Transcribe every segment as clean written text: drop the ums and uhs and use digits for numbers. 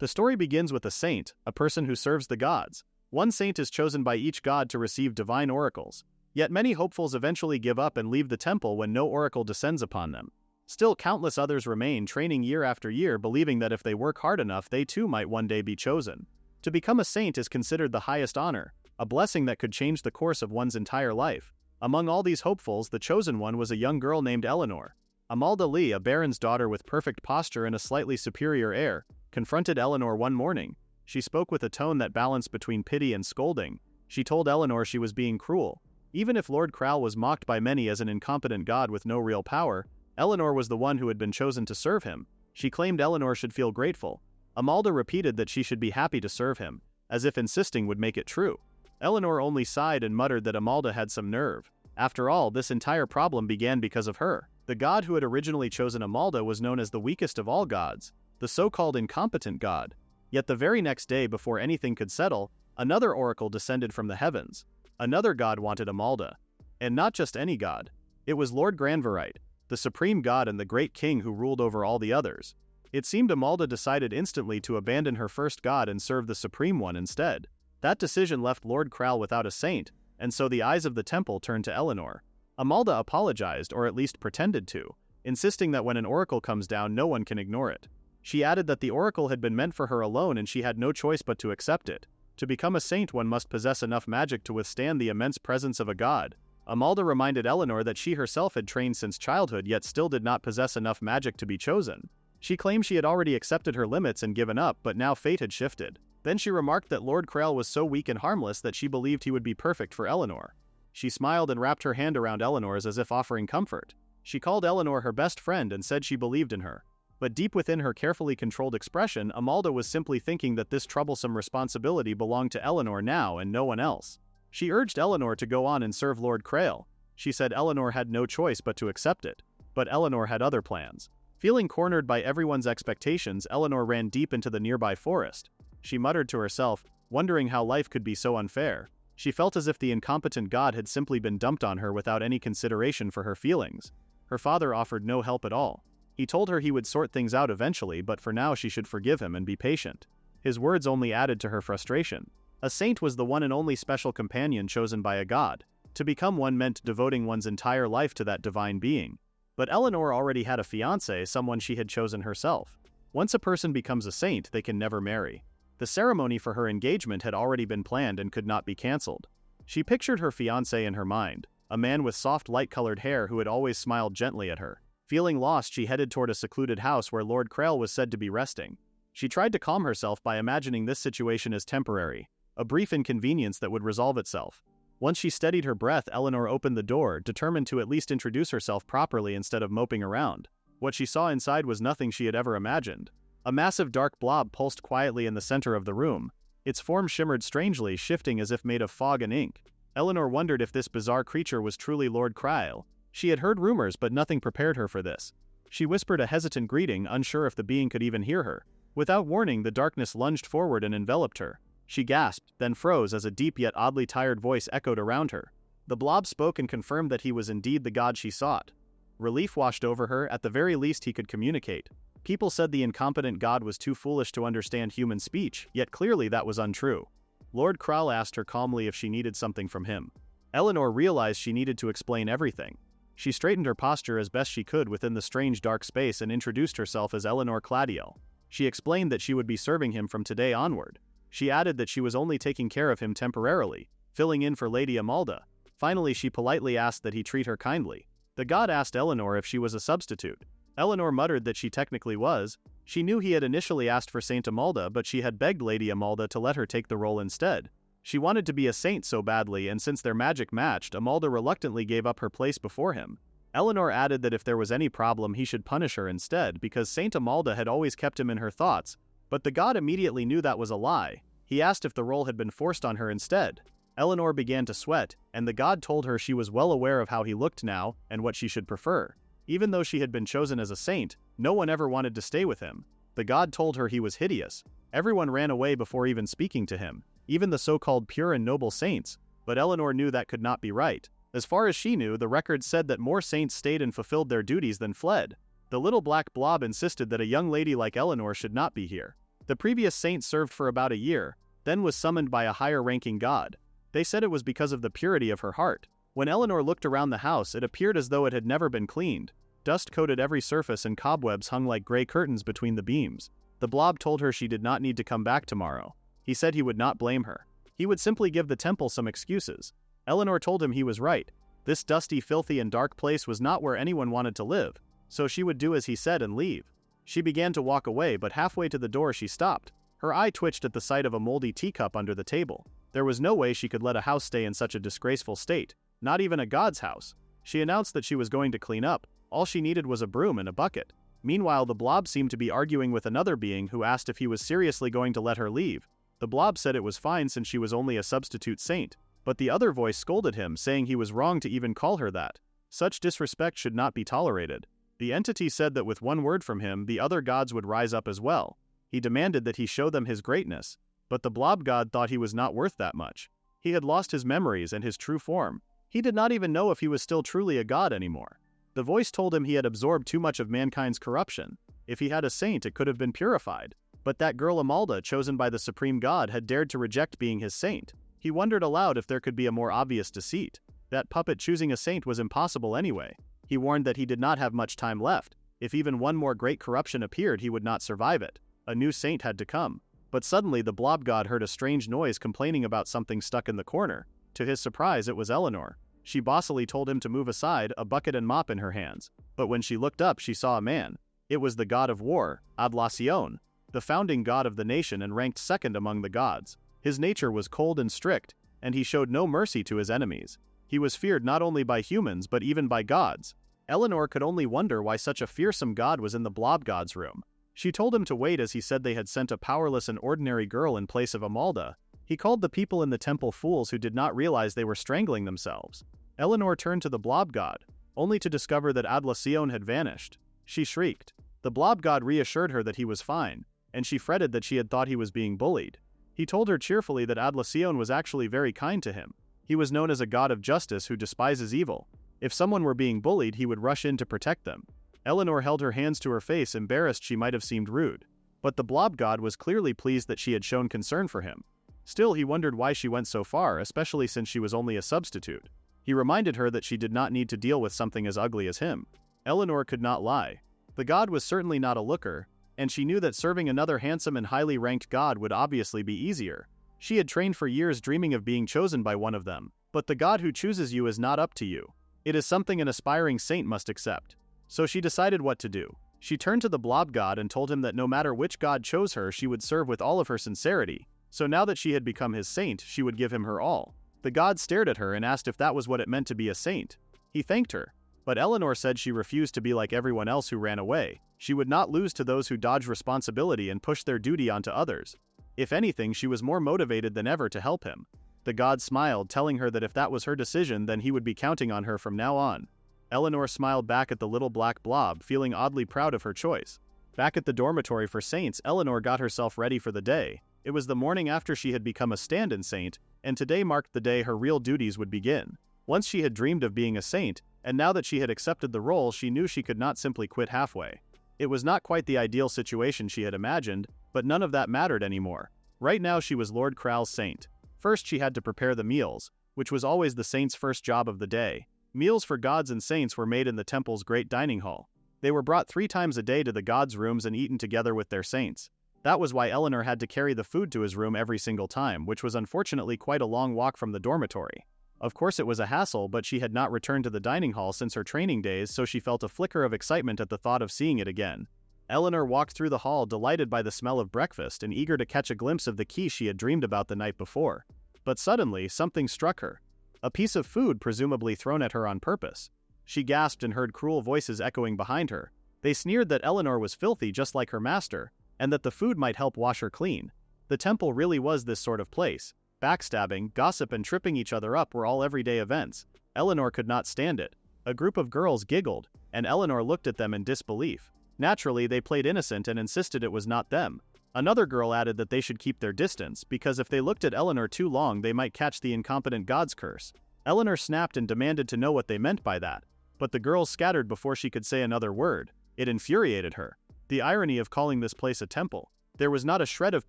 The story begins with a saint, a person who serves the gods. One saint is chosen by each god to receive divine oracles. Yet many hopefuls eventually give up and leave the temple when no oracle descends upon them. Still, countless others remain, training year after year, believing that if they work hard enough they too might one day be chosen. To become a saint is considered the highest honor, a blessing that could change the course of one's entire life. Among all these hopefuls, the chosen one was a young girl named Eleanor. Voluntarily, a baron's daughter with perfect posture and a slightly superior air, confronted Eleanor one morning. She spoke with a tone that balanced between pity and scolding. She told Eleanor she was being cruel. Even if Lord Crowl was mocked by many as an incompetent god with no real power, Eleanor was the one who had been chosen to serve him. She claimed Eleanor should feel grateful. Amalda repeated that she should be happy to serve him, as if insisting would make it true. Eleanor only sighed and muttered that Amalda had some nerve. After all, this entire problem began because of her. The god who had originally chosen Amalda was known as the weakest of all gods, the so-called incompetent god. Yet the very next day, before anything could settle, another oracle descended from the heavens. Another god wanted Amalda. And not just any god. It was Lord Granverite, the supreme god and the great king who ruled over all the others. It seemed Amalda decided instantly to abandon her first god and serve the supreme one instead. That decision left Lord Crowl without a saint, and so the eyes of the temple turned to Eleanor. Amalda apologized, or at least pretended to, insisting that when an oracle comes down no one can ignore it. She added that the oracle had been meant for her alone and she had no choice but to accept it. To become a saint one must possess enough magic to withstand the immense presence of a god. Amalda reminded Eleanor that she herself had trained since childhood yet still did not possess enough magic to be chosen. She claimed she had already accepted her limits and given up, but now fate had shifted. Then she remarked that Lord Crowl was so weak and harmless that she believed he would be perfect for Eleanor. She smiled and wrapped her hand around Eleanor's as if offering comfort. She called Eleanor her best friend and said she believed in her. But deep within her carefully controlled expression, Amalda was simply thinking that this troublesome responsibility belonged to Eleanor now and no one else. She urged Eleanor to go on and serve Lord Crowl. She said Eleanor had no choice but to accept it. But Eleanor had other plans. Feeling cornered by everyone's expectations, Eleanor ran deep into the nearby forest. She muttered to herself, wondering how life could be so unfair. She felt as if the incompetent god had simply been dumped on her without any consideration for her feelings. Her father offered no help at all. He told her he would sort things out eventually, but for now she should forgive him and be patient. His words only added to her frustration. A saint was the one and only special companion chosen by a god. To become one meant devoting one's entire life to that divine being. But Eleanor already had a fiancé, someone she had chosen herself. Once a person becomes a saint, they can never marry. The ceremony for her engagement had already been planned and could not be cancelled. She pictured her fiancé in her mind, a man with soft light-colored hair who had always smiled gently at her. Feeling lost, she headed toward a secluded house where Lord Crowl was said to be resting. She tried to calm herself by imagining this situation as temporary, a brief inconvenience that would resolve itself. Once she steadied her breath, Eleanor opened the door, determined to at least introduce herself properly instead of moping around. What she saw inside was nothing she had ever imagined. A massive dark blob pulsed quietly in the center of the room. Its form shimmered strangely, shifting as if made of fog and ink. Eleanor wondered if this bizarre creature was truly Lord Crowl. She had heard rumors, but nothing prepared her for this. She whispered a hesitant greeting, unsure if the being could even hear her. Without warning, the darkness lunged forward and enveloped her. She gasped, then froze as a deep yet oddly tired voice echoed around her. The blob spoke and confirmed that he was indeed the god she sought. Relief washed over her. At the very least he could communicate. People said the incompetent god was too foolish to understand human speech, yet clearly that was untrue. Lord Crowl asked her calmly if she needed something from him. Eleanor realized she needed to explain everything. She straightened her posture as best she could within the strange dark space and introduced herself as Eleanor Cladiel. She explained that she would be serving him from today onward. She added that she was only taking care of him temporarily, filling in for Lady Amalda. Finally, she politely asked that he treat her kindly. The god asked Eleanor if she was a substitute. Eleanor muttered that she technically was. She knew he had initially asked for Saint Amalda, but she had begged Lady Amalda to let her take the role instead. She wanted to be a saint so badly, and since their magic matched, Amalda reluctantly gave up her place before him. Eleanor added that if there was any problem he should punish her instead, because Saint Amalda had always kept him in her thoughts, but the god immediately knew that was a lie. He asked if the role had been forced on her instead. Eleanor began to sweat, and the god told her she was well aware of how he looked now, and what she should prefer. Even though she had been chosen as a saint, no one ever wanted to stay with him. The god told her he was hideous. Everyone ran away before even speaking to him, even the so-called pure and noble saints, but Eleanor knew that could not be right. As far as she knew, the records said that more saints stayed and fulfilled their duties than fled. The little black blob insisted that a young lady like Eleanor should not be here. The previous saint served for about a year, then was summoned by a higher-ranking god. They said it was because of the purity of her heart. When Eleanor looked around the house, it appeared as though it had never been cleaned. Dust coated every surface and cobwebs hung like gray curtains between the beams. The blob told her she did not need to come back tomorrow. He said he would not blame her. He would simply give the temple some excuses. Eleanor told him he was right. This dusty, filthy, and dark place was not where anyone wanted to live, so she would do as he said and leave. She began to walk away, but halfway to the door she stopped. Her eye twitched at the sight of a moldy teacup under the table. There was no way she could let a house stay in such a disgraceful state, not even a god's house. She announced that she was going to clean up. All she needed was a broom and a bucket. Meanwhile, the blob seemed to be arguing with another being who asked if he was seriously going to let her leave. The blob said it was fine since she was only a substitute saint, but the other voice scolded him, saying he was wrong to even call her that. Such disrespect should not be tolerated. The entity said that with one word from him, the other gods would rise up as well. He demanded that he show them his greatness, but the blob god thought he was not worth that much. He had lost his memories and his true form. He did not even know if he was still truly a god anymore. The voice told him he had absorbed too much of mankind's corruption. If he had a saint, it could have been purified. But that girl Amalda, chosen by the supreme god, had dared to reject being his saint. He wondered aloud if there could be a more obvious deceit. That puppet choosing a saint was impossible anyway. He warned that he did not have much time left. If even one more great corruption appeared, he would not survive it. A new saint had to come. But suddenly the blob god heard a strange noise complaining about something stuck in the corner. To his surprise, it was Eleanor. She bossily told him to move aside, a bucket and mop in her hands. But when she looked up, she saw a man. It was the god of war, Adlacion, the founding god of the nation and ranked second among the gods. His nature was cold and strict, and he showed no mercy to his enemies. He was feared not only by humans but even by gods. Eleanor could only wonder why such a fearsome god was in the blob god's room. She told him to wait as he said they had sent a powerless and ordinary girl in place of Amalda. He called the people in the temple fools who did not realize they were strangling themselves. Eleanor turned to the blob god, only to discover that Adlacion had vanished. She shrieked. The blob god reassured her that he was fine, and she fretted that she had thought he was being bullied. He told her cheerfully that Adlacion was actually very kind to him. He was known as a god of justice who despises evil. If someone were being bullied, he would rush in to protect them. Eleanor held her hands to her face, embarrassed she might have seemed rude. But the blob god was clearly pleased that she had shown concern for him. Still, he wondered why she went so far, especially since she was only a substitute. He reminded her that she did not need to deal with something as ugly as him. Eleanor could not lie. The god was certainly not a looker, and she knew that serving another handsome and highly ranked god would obviously be easier. She had trained for years dreaming of being chosen by one of them, but the god who chooses you is not up to you. It is something an aspiring saint must accept. So she decided what to do. She turned to the blob god and told him that no matter which god chose her, she would serve with all of her sincerity. So now that she had become his saint, she would give him her all. The god stared at her and asked if that was what it meant to be a saint. He thanked her. But Eleanor said she refused to be like everyone else who ran away. She would not lose to those who dodge responsibility and push their duty onto others. If anything, she was more motivated than ever to help him. The god smiled, telling her that if that was her decision, then he would be counting on her from now on. Eleanor smiled back at the little black blob, feeling oddly proud of her choice. Back at the dormitory for saints, Eleanor got herself ready for the day. It was the morning after she had become a stand-in saint, and today marked the day her real duties would begin. Once she had dreamed of being a saint, and now that she had accepted the role, she knew she could not simply quit halfway. It was not quite the ideal situation she had imagined, but none of that mattered anymore. Right now she was Lord Kral's saint. First she had to prepare the meals, which was always the saint's first job of the day. Meals for gods and saints were made in the temple's great dining hall. They were brought 3 times a day to the gods' rooms and eaten together with their saints. That was why Eleanor had to carry the food to his room every single time, which was unfortunately quite a long walk from the dormitory. Of course it was a hassle, but she had not returned to the dining hall since her training days, so she felt a flicker of excitement at the thought of seeing it again. Eleanor walked through the hall, delighted by the smell of breakfast and eager to catch a glimpse of the quiche she had dreamed about the night before. But suddenly, something struck her. A piece of food presumably thrown at her on purpose. She gasped and heard cruel voices echoing behind her. They sneered that Eleanor was filthy just like her master, and that the food might help wash her clean. The temple really was this sort of place. Backstabbing, gossip and tripping each other up were all everyday events. Eleanor could not stand it. A group of girls giggled, and Eleanor looked at them in disbelief. Naturally, they played innocent and insisted it was not them. Another girl added that they should keep their distance, because if they looked at Eleanor too long they might catch the incompetent god's curse. Eleanor snapped and demanded to know what they meant by that. But the girls scattered before she could say another word. It infuriated her. The irony of calling this place a temple. There was not a shred of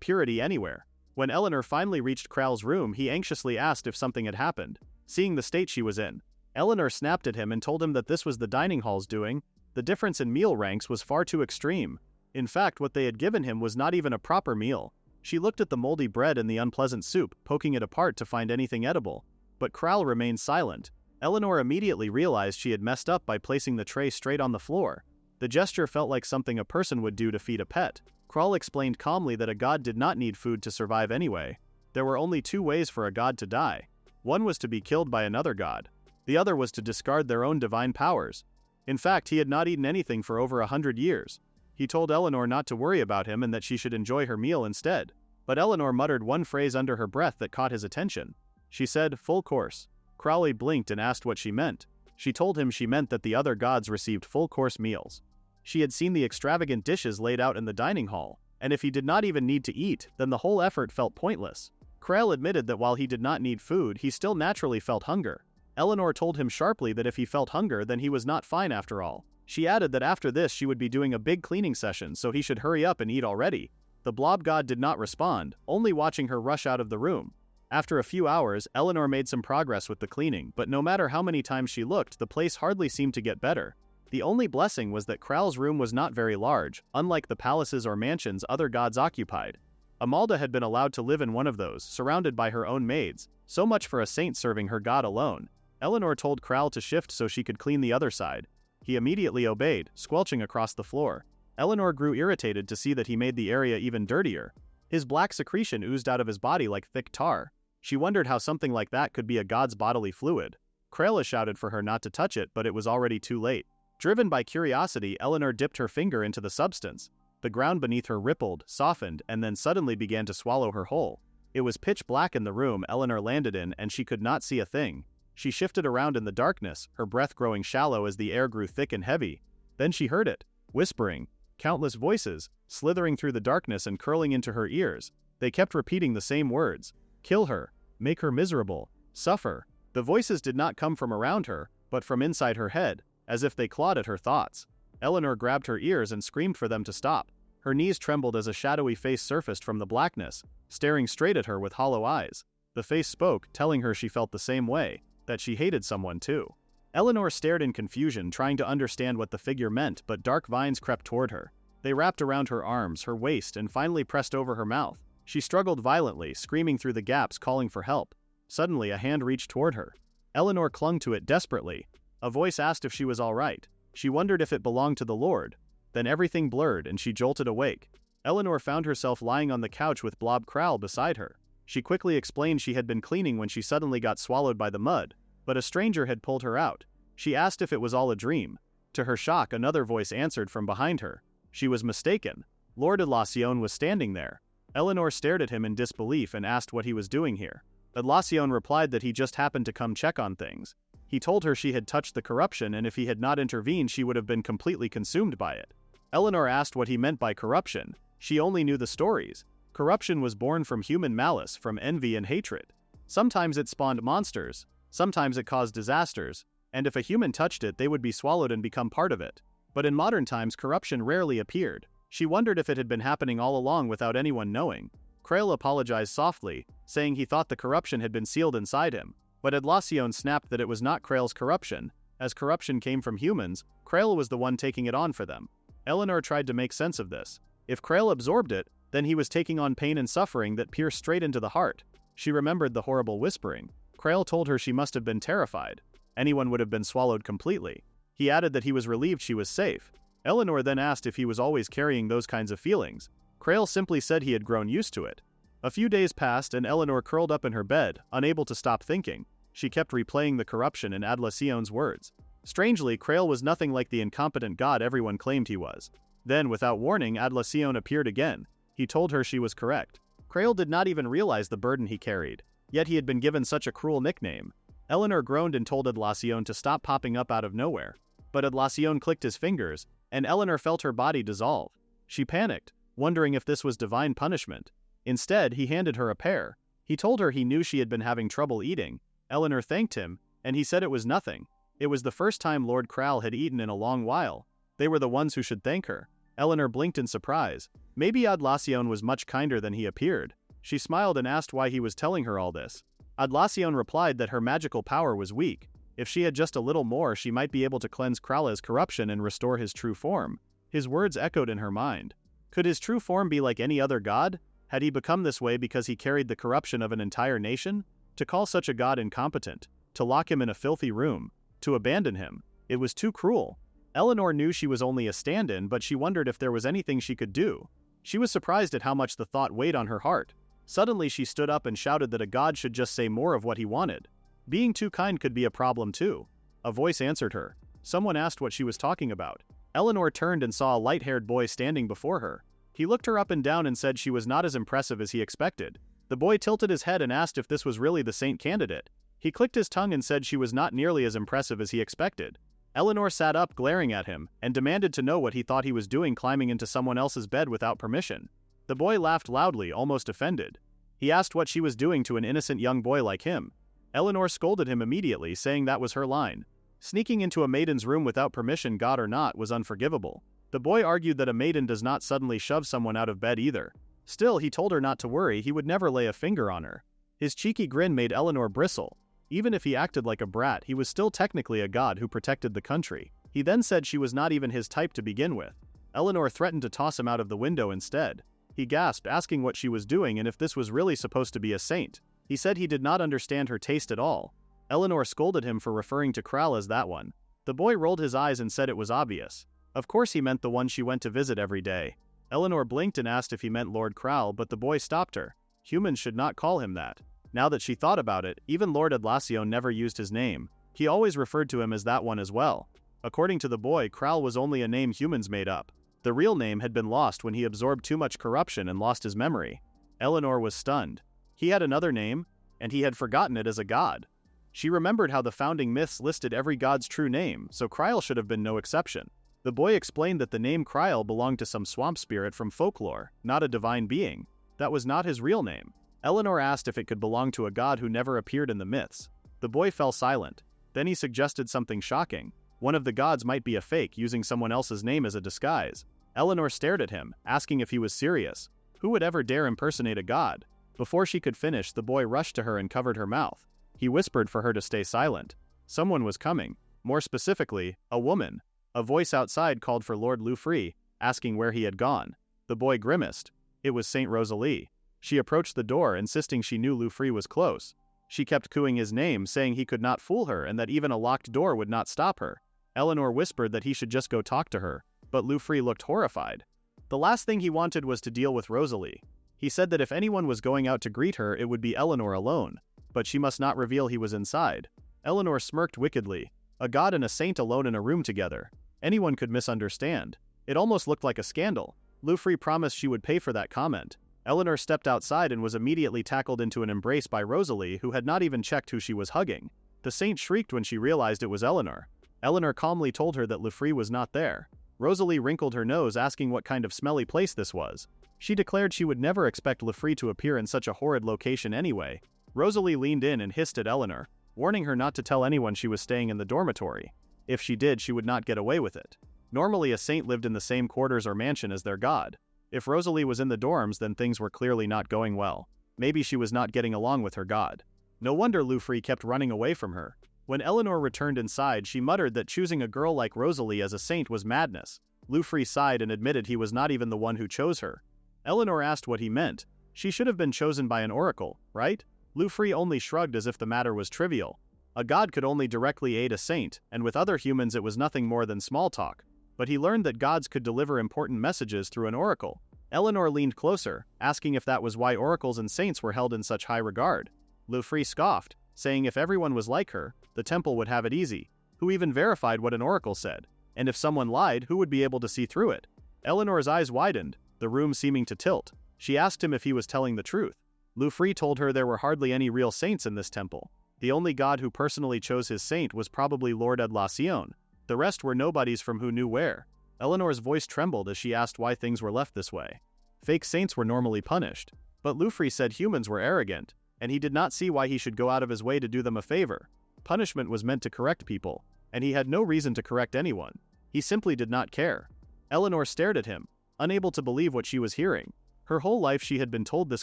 purity anywhere. When Eleanor finally reached Kral's room, he anxiously asked if something had happened. Seeing the state she was in, Eleanor snapped at him and told him that this was the dining hall's doing. The difference in meal ranks was far too extreme. In fact, what they had given him was not even a proper meal. She looked at the moldy bread and the unpleasant soup, poking it apart to find anything edible. But Kral remained silent. Eleanor immediately realized she had messed up by placing the tray straight on the floor. The gesture felt like something a person would do to feed a pet. Kral explained calmly that a god did not need food to survive anyway. There were only two ways for a god to die. One was to be killed by another god. The other was to discard their own divine powers. In fact, he had not eaten anything for over 100 years. He told Eleanor not to worry about him and that she should enjoy her meal instead. But Eleanor muttered one phrase under her breath that caught his attention. She said, "Full course." Crowley blinked and asked what she meant. She told him she meant that the other gods received full-course meals. She had seen the extravagant dishes laid out in the dining hall, and if he did not even need to eat, then the whole effort felt pointless. Kral admitted that while he did not need food, he still naturally felt hunger. Eleanor told him sharply that if he felt hunger, then he was not fine after all. She added that after this she would be doing a big cleaning session, so he should hurry up and eat already. The blob god did not respond, only watching her rush out of the room. After a few hours, Eleanor made some progress with the cleaning, but no matter how many times she looked, the place hardly seemed to get better. The only blessing was that Kral's room was not very large, unlike the palaces or mansions other gods occupied. Amalda had been allowed to live in one of those, surrounded by her own maids. So much for a saint serving her god alone. Eleanor told Kral to shift so she could clean the other side. He immediately obeyed, squelching across the floor. Eleanor grew irritated to see that he made the area even dirtier. His black secretion oozed out of his body like thick tar. She wondered how something like that could be a god's bodily fluid. Krala shouted for her not to touch it, but it was already too late. Driven by curiosity, Eleanor dipped her finger into the substance. The ground beneath her rippled, softened, and then suddenly began to swallow her whole. It was pitch black in the room Eleanor landed in, and she could not see a thing. She shifted around in the darkness, her breath growing shallow as the air grew thick and heavy. Then she heard it, whispering. Countless voices, slithering through the darkness and curling into her ears. They kept repeating the same words. Kill her. Make her miserable. Suffer. The voices did not come from around her, but from inside her head, as if they clawed at her thoughts. Eleanor grabbed her ears and screamed for them to stop. Her knees trembled as a shadowy face surfaced from the blackness, staring straight at her with hollow eyes. The face spoke, telling her she felt the same way, that she hated someone too. Eleanor stared in confusion, trying to understand what the figure meant, but dark vines crept toward her. They wrapped around her arms, her waist, and finally pressed over her mouth. She struggled violently, screaming through the gaps, calling for help. Suddenly, a hand reached toward her. Eleanor clung to it desperately. A voice asked if she was all right. She wondered if it belonged to the Lord. Then everything blurred and she jolted awake. Eleanor found herself lying on the couch with Blob Kral beside her. She quickly explained she had been cleaning when she suddenly got swallowed by the mud, but a stranger had pulled her out. She asked if it was all a dream. To her shock, another voice answered from behind her. She was mistaken. Lord Elacion was standing there. Eleanor stared at him in disbelief and asked what he was doing here. Elacion replied that he just happened to come check on things. He told her she had touched the corruption, and if he had not intervened she would have been completely consumed by it. Eleanor asked what he meant by corruption. She only knew the stories. Corruption was born from human malice, from envy and hatred. Sometimes it spawned monsters, sometimes it caused disasters, and if a human touched it they would be swallowed and become part of it. But in modern times corruption rarely appeared. She wondered if it had been happening all along without anyone knowing. Krail apologized softly, saying he thought the corruption had been sealed inside him. But Elacion snapped that it was not Krail's corruption. As corruption came from humans, Krail was the one taking it on for them. Eleanor tried to make sense of this. If Krail absorbed it, then he was taking on pain and suffering that pierced straight into the heart. She remembered the horrible whispering. Krail told her she must have been terrified. Anyone would have been swallowed completely. He added that he was relieved she was safe. Eleanor then asked if he was always carrying those kinds of feelings. Krail simply said he had grown used to it. A few days passed and Eleanor curled up in her bed, unable to stop thinking. She kept replaying the corruption in Adlacion's words. Strangely, Krail was nothing like the incompetent god everyone claimed he was. Then, without warning, Adlacion appeared again. He told her she was correct. Krail did not even realize the burden he carried, yet he had been given such a cruel nickname. Eleanor groaned and told Adlacion to stop popping up out of nowhere. But Adlacion clicked his fingers, and Eleanor felt her body dissolve. She panicked, wondering if this was divine punishment. Instead, he handed her a pear. He told her he knew she had been having trouble eating. Eleanor thanked him, and he said it was nothing. It was the first time Lord Kral had eaten in a long while. They were the ones who should thank her. Eleanor blinked in surprise. Maybe Adlacion was much kinder than he appeared. She smiled and asked why he was telling her all this. Adlacion replied that her magical power was weak. If she had just a little more, she might be able to cleanse Krala's corruption and restore his true form. His words echoed in her mind. Could his true form be like any other god? Had he become this way because he carried the corruption of an entire nation? To call such a god incompetent, to lock him in a filthy room, to abandon him, it was too cruel. Eleanor knew she was only a stand-in, but she wondered if there was anything she could do. She was surprised at how much the thought weighed on her heart. Suddenly she stood up and shouted that a god should just say more of what he wanted. Being too kind could be a problem too. A voice answered her. Someone asked what she was talking about. Eleanor turned and saw a light-haired boy standing before her. He looked her up and down and said she was not as impressive as he expected. The boy tilted his head and asked if this was really the saint candidate. He clicked his tongue and said she was not nearly as impressive as he expected. Eleanor sat up glaring at him and demanded to know what he thought he was doing climbing into someone else's bed without permission. The boy laughed loudly, almost offended. He asked what she was doing to an innocent young boy like him. Eleanor scolded him immediately, saying that was her line. Sneaking into a maiden's room without permission, god or not, was unforgivable. The boy argued that a maiden does not suddenly shove someone out of bed either. Still, he told her not to worry, he would never lay a finger on her. His cheeky grin made Eleanor bristle. Even if he acted like a brat, he was still technically a god who protected the country. He then said she was not even his type to begin with. Eleanor threatened to toss him out of the window instead. He gasped, asking what she was doing and if this was really supposed to be a saint. He said he did not understand her taste at all. Eleanor scolded him for referring to Kral as that one. The boy rolled his eyes and said it was obvious. Of course he meant the one she went to visit every day. Eleanor blinked and asked if he meant Lord Kral, but the boy stopped her. Humans should not call him that. Now that she thought about it, even Lord Adlacion never used his name. He always referred to him as that one as well. According to the boy, Kral was only a name humans made up. The real name had been lost when he absorbed too much corruption and lost his memory. Eleanor was stunned. He had another name, and he had forgotten it as a god. She remembered how the founding myths listed every god's true name, so Krile should have been no exception. The boy explained that the name Krile belonged to some swamp spirit from folklore, not a divine being. That was not his real name. Eleanor asked if it could belong to a god who never appeared in the myths. The boy fell silent. Then he suggested something shocking. One of the gods might be a fake, using someone else's name as a disguise. Eleanor stared at him, asking if he was serious. Who would ever dare impersonate a god? Before she could finish, the boy rushed to her and covered her mouth. He whispered for her to stay silent. Someone was coming. More specifically, a woman. A voice outside called for Lord Lufree, asking where he had gone. The boy grimaced. It was Saint Rosalie. She approached the door, insisting she knew Lufree was close. She kept cooing his name, saying he could not fool her and that even a locked door would not stop her. Eleanor whispered that he should just go talk to her, but Lufree looked horrified. The last thing he wanted was to deal with Rosalie. He said that if anyone was going out to greet her, it would be Eleanor alone, but she must not reveal he was inside. Eleanor smirked wickedly. A god and a saint alone in a room together. Anyone could misunderstand. It almost looked like a scandal. Lufree promised she would pay for that comment. Eleanor stepped outside and was immediately tackled into an embrace by Rosalie, who had not even checked who she was hugging. The saint shrieked when she realized it was Eleanor. Eleanor calmly told her that Lufree was not there. Rosalie wrinkled her nose, asking what kind of smelly place this was. She declared she would never expect Lufree to appear in such a horrid location anyway. Rosalie leaned in and hissed at Eleanor, warning her not to tell anyone she was staying in the dormitory. If she did, she would not get away with it. Normally a saint lived in the same quarters or mansion as their god. If Rosalie was in the dorms, then things were clearly not going well. Maybe she was not getting along with her god. No wonder Lufree kept running away from her. When Eleanor returned inside, she muttered that choosing a girl like Rosalie as a saint was madness. Lufree sighed and admitted he was not even the one who chose her. Eleanor asked what he meant. She should have been chosen by an oracle, right? Lufree only shrugged as if the matter was trivial. A god could only directly aid a saint, and with other humans it was nothing more than small talk. But he learned that gods could deliver important messages through an oracle. Eleanor leaned closer, asking if that was why oracles and saints were held in such high regard. Lufree scoffed, saying if everyone was like her, the temple would have it easy. Who even verified what an oracle said? And if someone lied, who would be able to see through it? Eleanor's eyes widened, the room seeming to tilt. She asked him if he was telling the truth. Lufree told her there were hardly any real saints in this temple. The only god who personally chose his saint was probably Lord Adlacion. The rest were nobodies from who knew where. Eleanor's voice trembled as she asked why things were left this way. Fake saints were normally punished, but Lufree said humans were arrogant, and he did not see why he should go out of his way to do them a favor. Punishment was meant to correct people, and he had no reason to correct anyone. He simply did not care. Eleanor stared at him, unable to believe what she was hearing. Her whole life she had been told this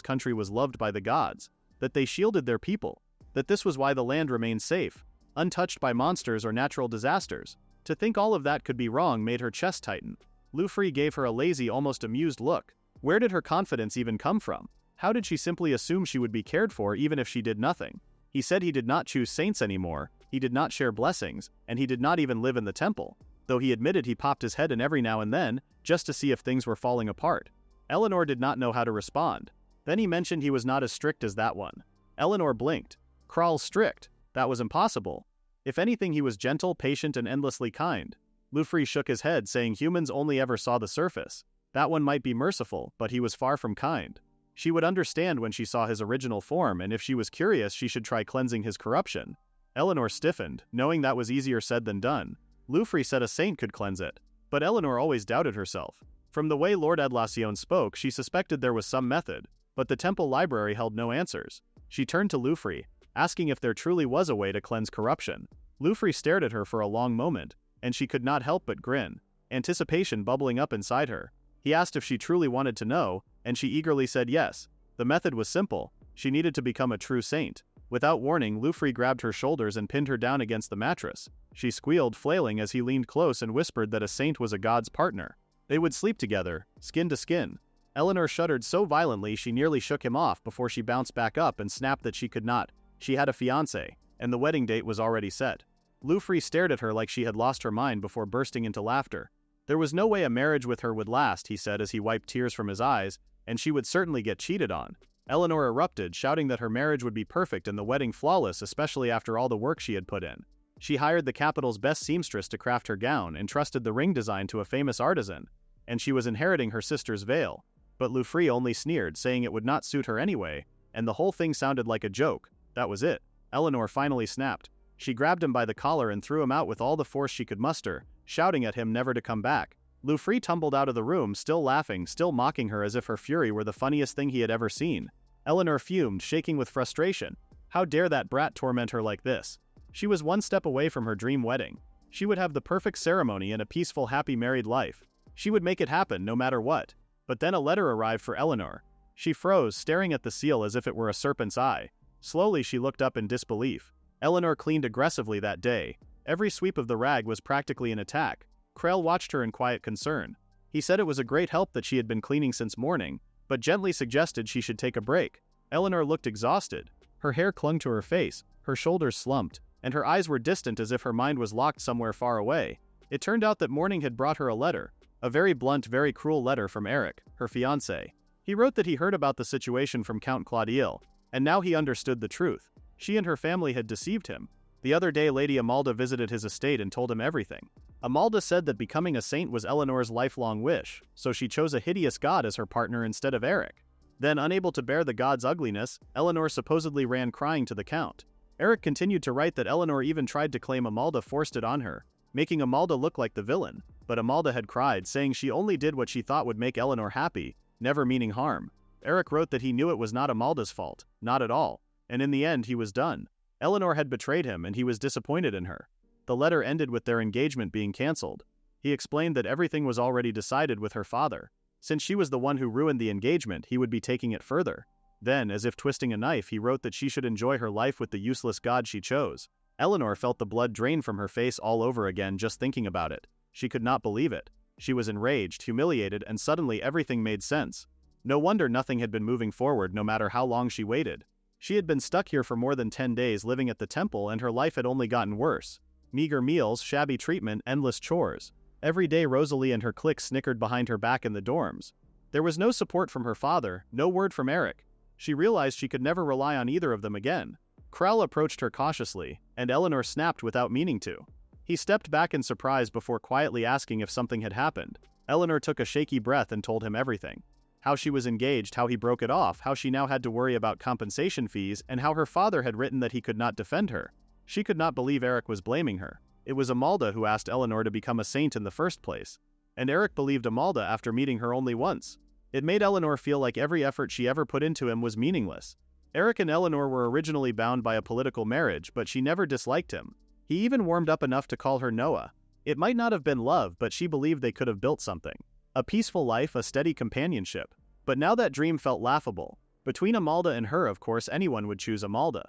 country was loved by the gods, that they shielded their people, that this was why the land remained safe, untouched by monsters or natural disasters. To think all of that could be wrong made her chest tighten. Lufree gave her a lazy, almost amused look. Where did her confidence even come from? How did she simply assume she would be cared for even if she did nothing? He said he did not choose saints anymore, he did not share blessings, and he did not even live in the temple, though he admitted he popped his head in every now and then, just to see if things were falling apart. Eleanor did not know how to respond. Then he mentioned he was not as strict as that one. Eleanor blinked. Krall strict? That was impossible. If anything, he was gentle, patient, and endlessly kind. Lufree shook his head, saying humans only ever saw the surface. That one might be merciful, but he was far from kind. She would understand when she saw his original form, and if she was curious, she should try cleansing his corruption. Eleanor stiffened, knowing that was easier said than done. Lufree said a saint could cleanse it. But Eleanor always doubted herself. From the way Lord Adlacion spoke, she suspected there was some method, but the temple library held no answers. She turned to Lufree, asking if there truly was a way to cleanse corruption. Lufree stared at her for a long moment, and she could not help but grin, anticipation bubbling up inside her. He asked if she truly wanted to know, and she eagerly said yes. The method was simple. She needed to become a true saint. Without warning, Lufree grabbed her shoulders and pinned her down against the mattress. She squealed, flailing as he leaned close and whispered that a saint was a god's partner. They would sleep together, skin to skin. Eleanor shuddered so violently she nearly shook him off before she bounced back up and snapped that she could not. She had a fiancé, and the wedding date was already set. Lufree stared at her like she had lost her mind before bursting into laughter. There was no way a marriage with her would last, he said as he wiped tears from his eyes, and she would certainly get cheated on. Eleanor erupted, shouting that her marriage would be perfect and the wedding flawless, especially after all the work she had put in. She hired the capital's best seamstress to craft her gown and trusted the ring design to a famous artisan, and she was inheriting her sister's veil. But Lufree only sneered, saying it would not suit her anyway, and the whole thing sounded like a joke. That was it. Eleanor finally snapped. She grabbed him by the collar and threw him out with all the force she could muster, shouting at him never to come back. Lufree tumbled out of the room, still laughing, still mocking her as if her fury were the funniest thing he had ever seen. Eleanor fumed, shaking with frustration. How dare that brat torment her like this? She was one step away from her dream wedding. She would have the perfect ceremony and a peaceful, happy married life. She would make it happen no matter what. But then a letter arrived for Eleanor. She froze, staring at the seal as if it were a serpent's eye. Slowly she looked up in disbelief. Eleanor cleaned aggressively that day. Every sweep of the rag was practically an attack. Krell watched her in quiet concern. He said it was a great help that she had been cleaning since morning, but gently suggested she should take a break. Eleanor looked exhausted. Her hair clung to her face, her shoulders slumped, and her eyes were distant as if her mind was locked somewhere far away. It turned out that morning had brought her a letter. A very blunt, very cruel letter from Eric, her fiancé. He wrote that he heard about the situation from Count Claudiel, and now he understood the truth. She and her family had deceived him. The other day Lady Amalda visited his estate and told him everything. Amalda said that becoming a saint was Eleanor's lifelong wish, so she chose a hideous god as her partner instead of Eric. Then, unable to bear the god's ugliness, Eleanor supposedly ran crying to the count. Eric continued to write that Eleanor even tried to claim Amalda forced it on her, making Amalda look like the villain, but Amalda had cried, saying she only did what she thought would make Eleanor happy, never meaning harm. Eric wrote that he knew it was not Amalda's fault, not at all, and in the end he was done. Eleanor had betrayed him and he was disappointed in her. The letter ended with their engagement being cancelled. He explained that everything was already decided with her father. Since she was the one who ruined the engagement, he would be taking it further. Then, as if twisting a knife, he wrote that she should enjoy her life with the useless god she chose. Eleanor felt the blood drain from her face all over again just thinking about it. She could not believe it. She was enraged, humiliated, and suddenly everything made sense. No wonder nothing had been moving forward no matter how long she waited. She had been stuck here for more than 10 days living at the temple and her life had only gotten worse. Meager meals, shabby treatment, endless chores. Every day Rosalie and her clique snickered behind her back in the dorms. There was no support from her father, no word from Eric. She realized she could never rely on either of them again. Krell approached her cautiously, and Eleanor snapped without meaning to. He stepped back in surprise before quietly asking if something had happened. Eleanor took a shaky breath and told him everything. How she was engaged, how he broke it off, how she now had to worry about compensation fees, and how her father had written that he could not defend her. She could not believe Eric was blaming her. It was Amalda who asked Eleanor to become a saint in the first place. And Eric believed Amalda after meeting her only once. It made Eleanor feel like every effort she ever put into him was meaningless. Eric and Eleanor were originally bound by a political marriage, but she never disliked him. He even warmed up enough to call her Noah. It might not have been love, but she believed they could have built something. A peaceful life, a steady companionship. But now that dream felt laughable. Between Amalda and her, of course, anyone would choose Amalda.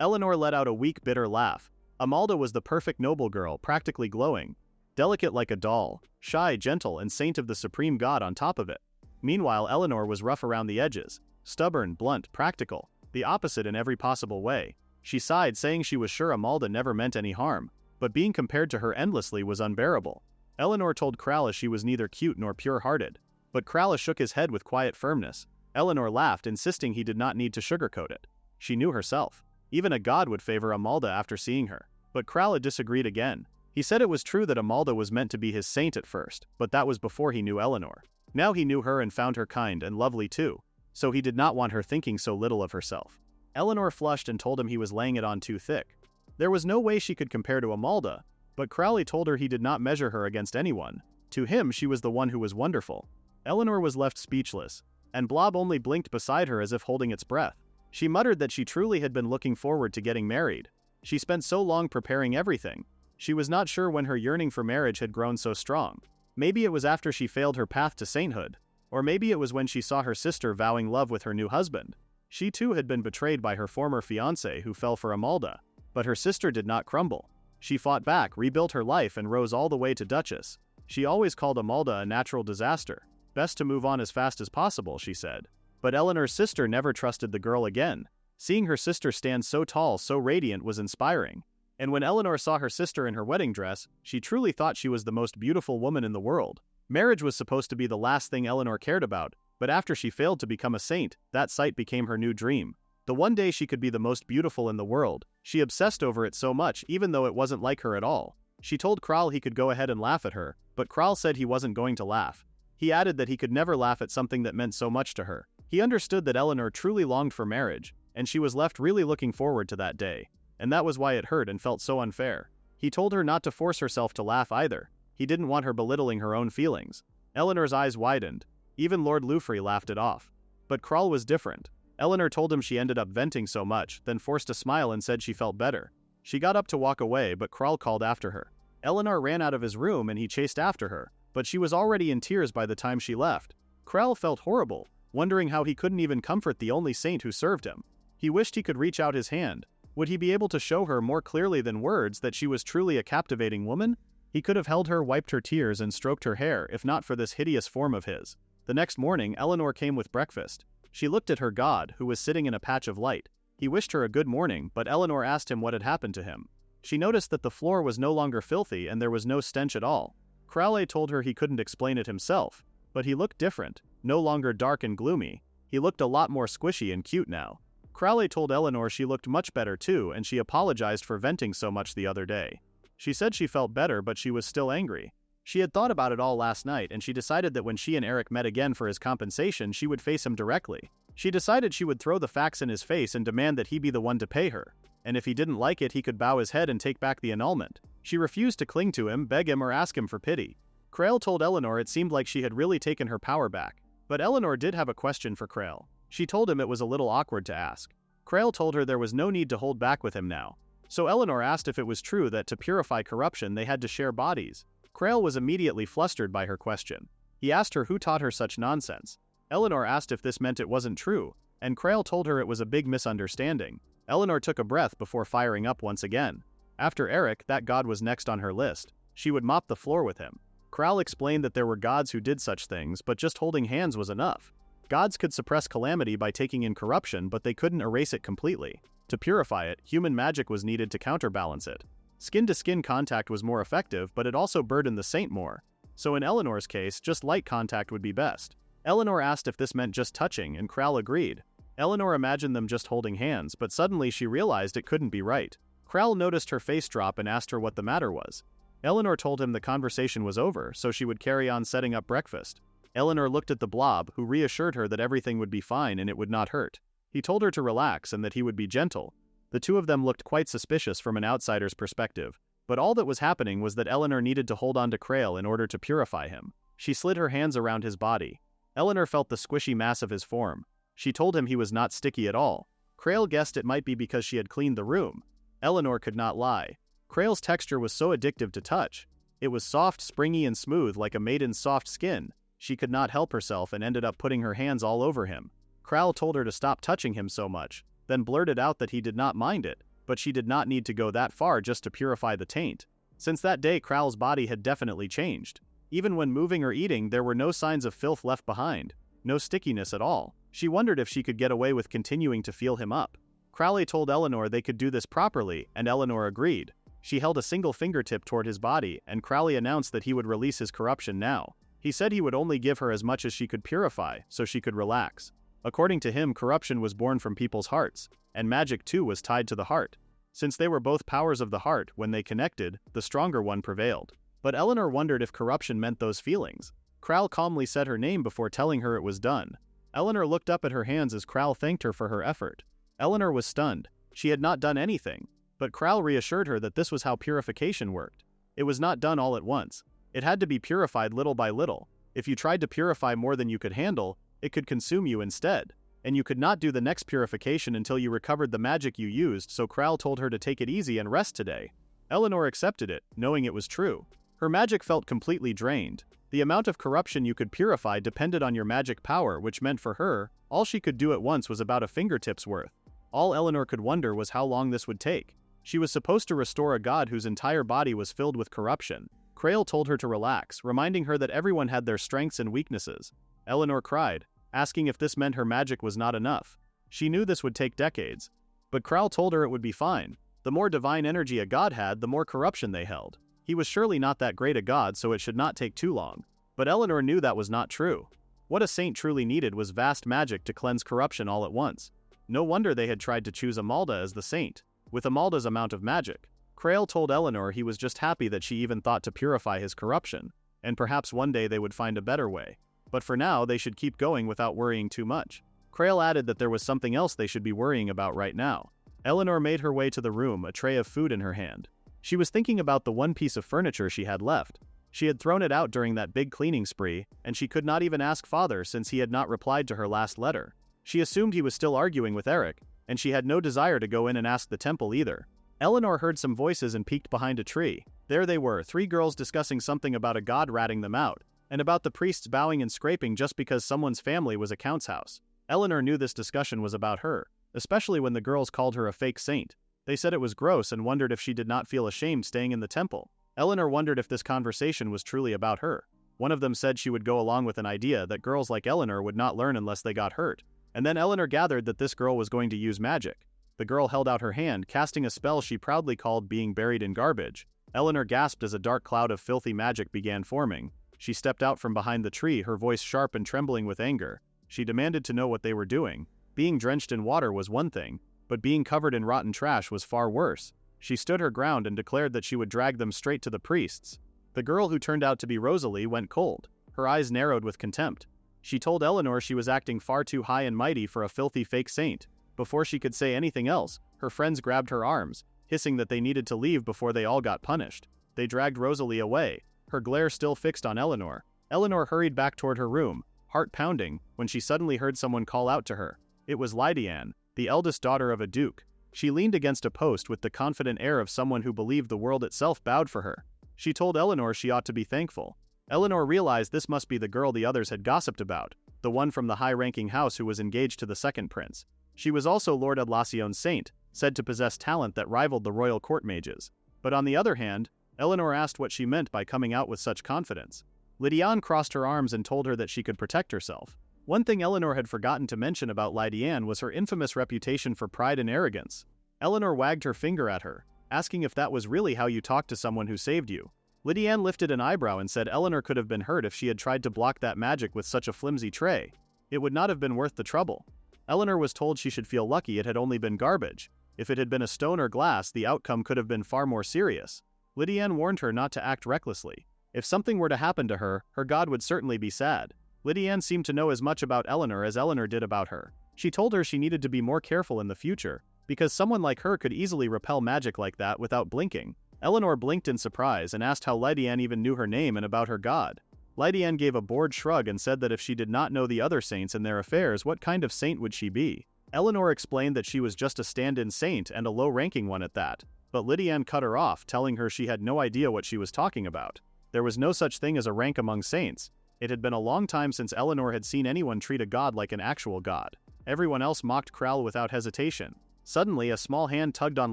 Eleanor let out a weak, bitter laugh. Amalda was the perfect noble girl, practically glowing. Delicate like a doll, shy, gentle, and saint of the supreme god on top of it. Meanwhile, Eleanor was rough around the edges. Stubborn, blunt, practical. The opposite in every possible way. She sighed, saying she was sure Amalda never meant any harm. But being compared to her endlessly was unbearable. Eleanor told Krallis she was neither cute nor pure-hearted. But Krallis shook his head with quiet firmness. Eleanor laughed, insisting he did not need to sugarcoat it. She knew herself. Even a god would favor Amalda after seeing her. But Krallis disagreed again. He said it was true that Amalda was meant to be his saint at first, but that was before he knew Eleanor. Now he knew her and found her kind and lovely too, so he did not want her thinking so little of herself. Eleanor flushed and told him he was laying it on too thick. There was no way she could compare to Amalda, but Crowley told her he did not measure her against anyone. To him, she was the one who was wonderful. Eleanor was left speechless, and Blob only blinked beside her as if holding its breath. She muttered that she truly had been looking forward to getting married. She spent so long preparing everything. She was not sure when her yearning for marriage had grown so strong. Maybe it was after she failed her path to sainthood, or maybe it was when she saw her sister vowing love with her new husband. She too had been betrayed by her former fiancé who fell for Amalda, but her sister did not crumble. She fought back, rebuilt her life, and rose all the way to Duchess. She always called Amalda a natural disaster. Best to move on as fast as possible, she said. But Eleanor's sister never trusted the girl again. Seeing her sister stand so tall, so radiant was inspiring. And when Eleanor saw her sister in her wedding dress, she truly thought she was the most beautiful woman in the world. Marriage was supposed to be the last thing Eleanor cared about, but after she failed to become a saint, that sight became her new dream. The one day she could be the most beautiful in the world. She obsessed over it so much, even though it wasn't like her at all. She told Kral he could go ahead and laugh at her, but Kral said he wasn't going to laugh. He added that he could never laugh at something that meant so much to her. He understood that Eleanor truly longed for marriage, and she was left really looking forward to that day. And that was why it hurt and felt so unfair. He told her not to force herself to laugh either. He didn't want her belittling her own feelings. Eleanor's eyes widened. Even Lord Lufrey laughed it off. But Kral was different. Eleanor told him she ended up venting so much, then forced a smile and said she felt better. She got up to walk away, but Kral called after her. Eleanor ran out of his room and he chased after her, but she was already in tears by the time she left. Kral felt horrible, wondering how he couldn't even comfort the only saint who served him. He wished he could reach out his hand. Would he be able to show her more clearly than words that she was truly a captivating woman? He could have held her, wiped her tears, and stroked her hair, if not for this hideous form of his. The next morning, Eleanor came with breakfast. She looked at her god, who was sitting in a patch of light. He wished her a good morning, but Eleanor asked him what had happened to him. She noticed that the floor was no longer filthy and there was no stench at all. Crowley told her he couldn't explain it himself, but he looked different, no longer dark and gloomy. He looked a lot more squishy and cute now. Crowley told Eleanor she looked much better too, and she apologized for venting so much the other day. She said she felt better, but she was still angry. She had thought about it all last night, and she decided that when she and Eric met again for his compensation, she would face him directly. She decided she would throw the facts in his face and demand that he be the one to pay her. And if he didn't like it, he could bow his head and take back the annulment. She refused to cling to him, beg him, or ask him for pity. Krail told Eleanor it seemed like she had really taken her power back. But Eleanor did have a question for Krail. She told him it was a little awkward to ask. Krail told her there was no need to hold back with him now. So Eleanor asked if it was true that to purify corruption they had to share bodies. Krail was immediately flustered by her question. He asked her who taught her such nonsense. Eleanor asked if this meant it wasn't true, and Krail told her it was a big misunderstanding. Eleanor took a breath before firing up once again. After Eric, that god was next on her list. She would mop the floor with him. Krail explained that there were gods who did such things, but just holding hands was enough. Gods could suppress calamity by taking in corruption, but they couldn't erase it completely. To purify it, human magic was needed to counterbalance it. Skin-to-skin contact was more effective, but it also burdened the saint more. So in Eleanor's case, just light contact would be best. Eleanor asked if this meant just touching, and Krail agreed. Eleanor imagined them just holding hands, but suddenly she realized it couldn't be right. Krail noticed her face drop and asked her what the matter was. Eleanor told him the conversation was over, so she would carry on setting up breakfast. Eleanor looked at the blob, who reassured her that everything would be fine and it would not hurt. He told her to relax and that he would be gentle. The two of them looked quite suspicious from an outsider's perspective, but all that was happening was that Eleanor needed to hold on to Krail in order to purify him. She slid her hands around his body. Eleanor felt the squishy mass of his form. She told him he was not sticky at all. Krail guessed it might be because she had cleaned the room. Eleanor could not lie. Krail's texture was so addictive to touch. It was soft, springy, and smooth like a maiden's soft skin. She could not help herself and ended up putting her hands all over him. Crowell told her to stop touching him so much, then blurted out that he did not mind it, but she did not need to go that far just to purify the taint. Since that day, Crowell's body had definitely changed. Even when moving or eating, there were no signs of filth left behind. No stickiness at all. She wondered if she could get away with continuing to feel him up. Crowley told Eleanor they could do this properly, and Eleanor agreed. She held a single fingertip toward his body, and Crowley announced that he would release his corruption now. He said he would only give her as much as she could purify, so she could relax. According to him, corruption was born from people's hearts, and magic too was tied to the heart. Since they were both powers of the heart, when they connected, the stronger one prevailed. But Eleanor wondered if corruption meant those feelings. Crowell calmly said her name before telling her it was done. Eleanor looked up at her hands as Crowell thanked her for her effort. Eleanor was stunned. She had not done anything, but Crowell reassured her that this was how purification worked. It was not done all at once. It had to be purified little by little. If you tried to purify more than you could handle, it could consume you instead. And you could not do the next purification until you recovered the magic you used, so Crowell told her to take it easy and rest today. Eleanor accepted it, knowing it was true. Her magic felt completely drained. The amount of corruption you could purify depended on your magic power, which meant for her, all she could do at once was about a fingertip's worth. All Eleanor could wonder was how long this would take. She was supposed to restore a god whose entire body was filled with corruption. Crowell told her to relax, reminding her that everyone had their strengths and weaknesses. Eleanor cried, asking if this meant her magic was not enough. She knew this would take decades. But Crowell told her it would be fine. The more divine energy a god had, the more corruption they held. He was surely not that great a god, so it should not take too long. But Eleanor knew that was not true. What a saint truly needed was vast magic to cleanse corruption all at once. No wonder they had tried to choose Amalda as the saint. With Amalda's amount of magic, Crowell told Eleanor he was just happy that she even thought to purify his corruption, and perhaps one day they would find a better way. But for now, they should keep going without worrying too much. Crowell added that there was something else they should be worrying about right now. Eleanor made her way to the room, a tray of food in her hand. She was thinking about the one piece of furniture she had left. She had thrown it out during that big cleaning spree, and she could not even ask father since he had not replied to her last letter. She assumed he was still arguing with Eric, and she had no desire to go in and ask the temple either. Eleanor heard some voices and peeked behind a tree. There they were, 3 girls discussing something about a god ratting them out, and about the priests bowing and scraping just because someone's family was a count's house. Eleanor knew this discussion was about her, especially when the girls called her a fake saint. They said it was gross and wondered if she did not feel ashamed staying in the temple. Eleanor wondered if this conversation was truly about her. One of them said she would go along with an idea that girls like Eleanor would not learn unless they got hurt. And then Eleanor gathered that this girl was going to use magic. The girl held out her hand, casting a spell she proudly called being buried in garbage. Eleanor gasped as a dark cloud of filthy magic began forming. She stepped out from behind the tree, her voice sharp and trembling with anger. She demanded to know what they were doing. Being drenched in water was one thing, but being covered in rotten trash was far worse. She stood her ground and declared that she would drag them straight to the priests. The girl, who turned out to be Rosalie, went cold. Her eyes narrowed with contempt. She told Eleanor she was acting far too high and mighty for a filthy fake saint. Before she could say anything else, her friends grabbed her arms, hissing that they needed to leave before they all got punished. They dragged Rosalie away, her glare still fixed on Eleanor. Eleanor hurried back toward her room, heart pounding, when she suddenly heard someone call out to her. It was Lydianne, the eldest daughter of a duke. She leaned against a post with the confident air of someone who believed the world itself bowed for her. She told Eleanor she ought to be thankful. Eleanor realized this must be the girl the others had gossiped about, the one from the high-ranking house who was engaged to the second prince. She was also Lord Adlacion's saint, said to possess talent that rivaled the royal court mages. But on the other hand, Eleanor asked what she meant by coming out with such confidence. Lydianne crossed her arms and told her that she could protect herself. One thing Eleanor had forgotten to mention about Lydianne was her infamous reputation for pride and arrogance. Eleanor wagged her finger at her, asking if that was really how you talked to someone who saved you. Lydianne lifted an eyebrow and said Eleanor could have been hurt if she had tried to block that magic with such a flimsy tray. It would not have been worth the trouble. Eleanor was told she should feel lucky it had only been garbage. If it had been a stone or glass, the outcome could have been far more serious. Lydianne warned her not to act recklessly. If something were to happen to her, her god would certainly be sad. Lydianne seemed to know as much about Eleanor as Eleanor did about her. She told her she needed to be more careful in the future, because someone like her could easily repel magic like that without blinking. Eleanor blinked in surprise and asked how Lydianne even knew her name and about her god. Lydianne gave a bored shrug and said that if she did not know the other saints and their affairs, what kind of saint would she be? Eleanor explained that she was just a stand-in saint and a low-ranking one at that, but Lydianne cut her off, telling her she had no idea what she was talking about. There was no such thing as a rank among saints. It had been a long time since Eleanor had seen anyone treat a god like an actual god. Everyone else mocked Crowell without hesitation. Suddenly, a small hand tugged on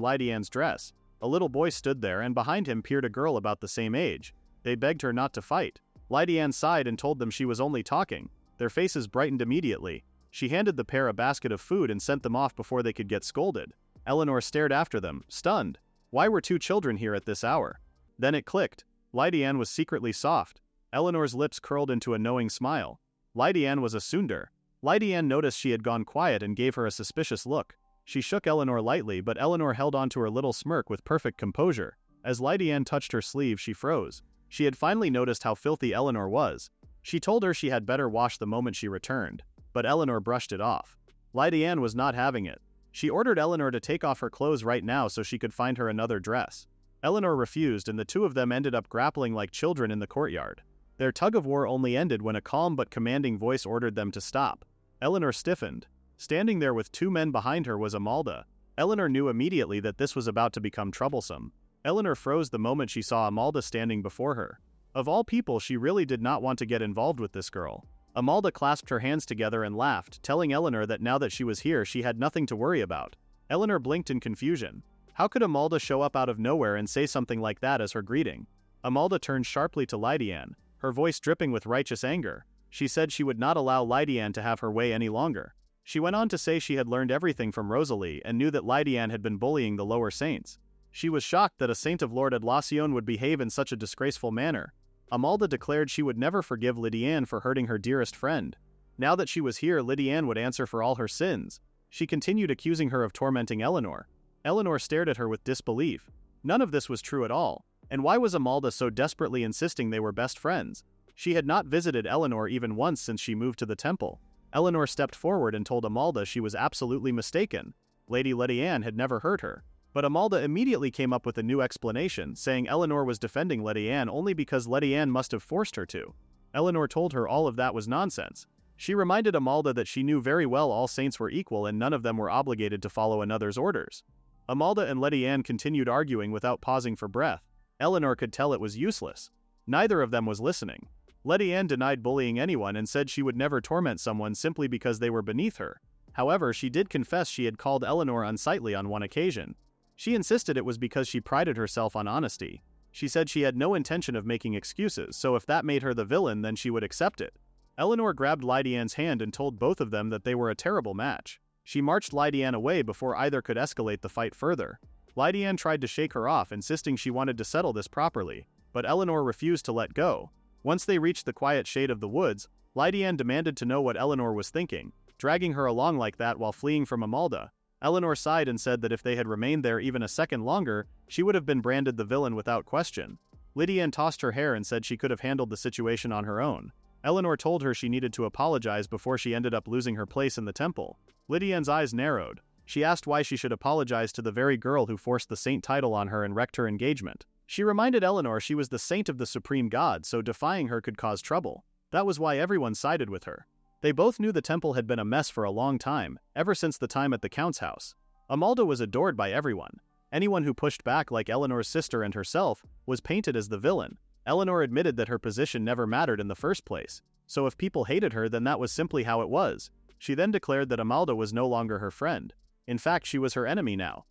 Lydian's dress. A little boy stood there, and behind him peered a girl about the same age. They begged her not to fight. Lydian sighed and told them she was only talking. Their faces brightened immediately. She handed the pair a basket of food and sent them off before they could get scolded. Eleanor stared after them, stunned. Why were two children here at this hour? Then it clicked. Lydian was secretly soft. Eleanor's lips curled into a knowing smile. Lydian was a tsundere. Lydian noticed she had gone quiet and gave her a suspicious look. She shook Eleanor lightly, but Eleanor held on to her little smirk with perfect composure. As Lydian touched her sleeve, she froze. She had finally noticed how filthy Eleanor was. She told her she had better wash the moment she returned, but Eleanor brushed it off. Lydian was not having it. She ordered Eleanor to take off her clothes right now so she could find her another dress. Eleanor refused, and the two of them ended up grappling like children in the courtyard. Their tug-of-war only ended when a calm but commanding voice ordered them to stop. Eleanor stiffened. Standing there with two men behind her was Amalda. Eleanor knew immediately that this was about to become troublesome. Eleanor froze the moment she saw Amalda standing before her. Of all people, she really did not want to get involved with this girl. Amalda clasped her hands together and laughed, telling Eleanor that now that she was here, she had nothing to worry about. Eleanor blinked in confusion. How could Amalda show up out of nowhere and say something like that as her greeting? Amalda turned sharply to Lydian, her voice dripping with righteous anger. She said she would not allow Lydian to have her way any longer. She went on to say she had learned everything from Rosalie and knew that Lydian had been bullying the lower saints. She was shocked that a saint of Lord Adlacion would behave in such a disgraceful manner. Amalda declared she would never forgive Lydian for hurting her dearest friend. Now that she was here, Lydian would answer for all her sins. She continued accusing her of tormenting Eleanor. Eleanor stared at her with disbelief. None of this was true at all. And why was Amalda so desperately insisting they were best friends? She had not visited Eleanor even once since she moved to the temple. Eleanor stepped forward and told Amalda she was absolutely mistaken. Lady Lydian had never hurt her. But Amalda immediately came up with a new explanation, saying Eleanor was defending Lydian only because Lydian must have forced her to. Eleanor told her all of that was nonsense. She reminded Amalda that she knew very well all saints were equal and none of them were obligated to follow another's orders. Amalda and Lydian continued arguing without pausing for breath. Eleanor could tell it was useless. Neither of them was listening. Lydian denied bullying anyone and said she would never torment someone simply because they were beneath her. However, she did confess she had called Eleanor unsightly on one occasion. She insisted it was because she prided herself on honesty. She said she had no intention of making excuses, so if that made her the villain, then she would accept it. Eleanor grabbed Lydian's hand and told both of them that they were a terrible match. She marched Lydian away before either could escalate the fight further. Lydian tried to shake her off, insisting she wanted to settle this properly, but Eleanor refused to let go. Once they reached the quiet shade of the woods, Lydian demanded to know what Eleanor was thinking, dragging her along like that while fleeing from Amalda. Eleanor sighed and said that if they had remained there even a second longer, she would have been branded the villain without question. Lydian tossed her hair and said she could have handled the situation on her own. Eleanor told her she needed to apologize before she ended up losing her place in the temple. Lydian's eyes narrowed. She asked why she should apologize to the very girl who forced the saint title on her and wrecked her engagement. She reminded Eleanor she was the saint of the supreme god, so defying her could cause trouble. That was why everyone sided with her. They both knew the temple had been a mess for a long time, ever since the time at the count's house. Amalda was adored by everyone. Anyone who pushed back, like Eleanor's sister and herself, was painted as the villain. Eleanor admitted that her position never mattered in the first place, so if people hated her, then that was simply how it was. She then declared that Amalda was no longer her friend. In fact, she was her enemy now.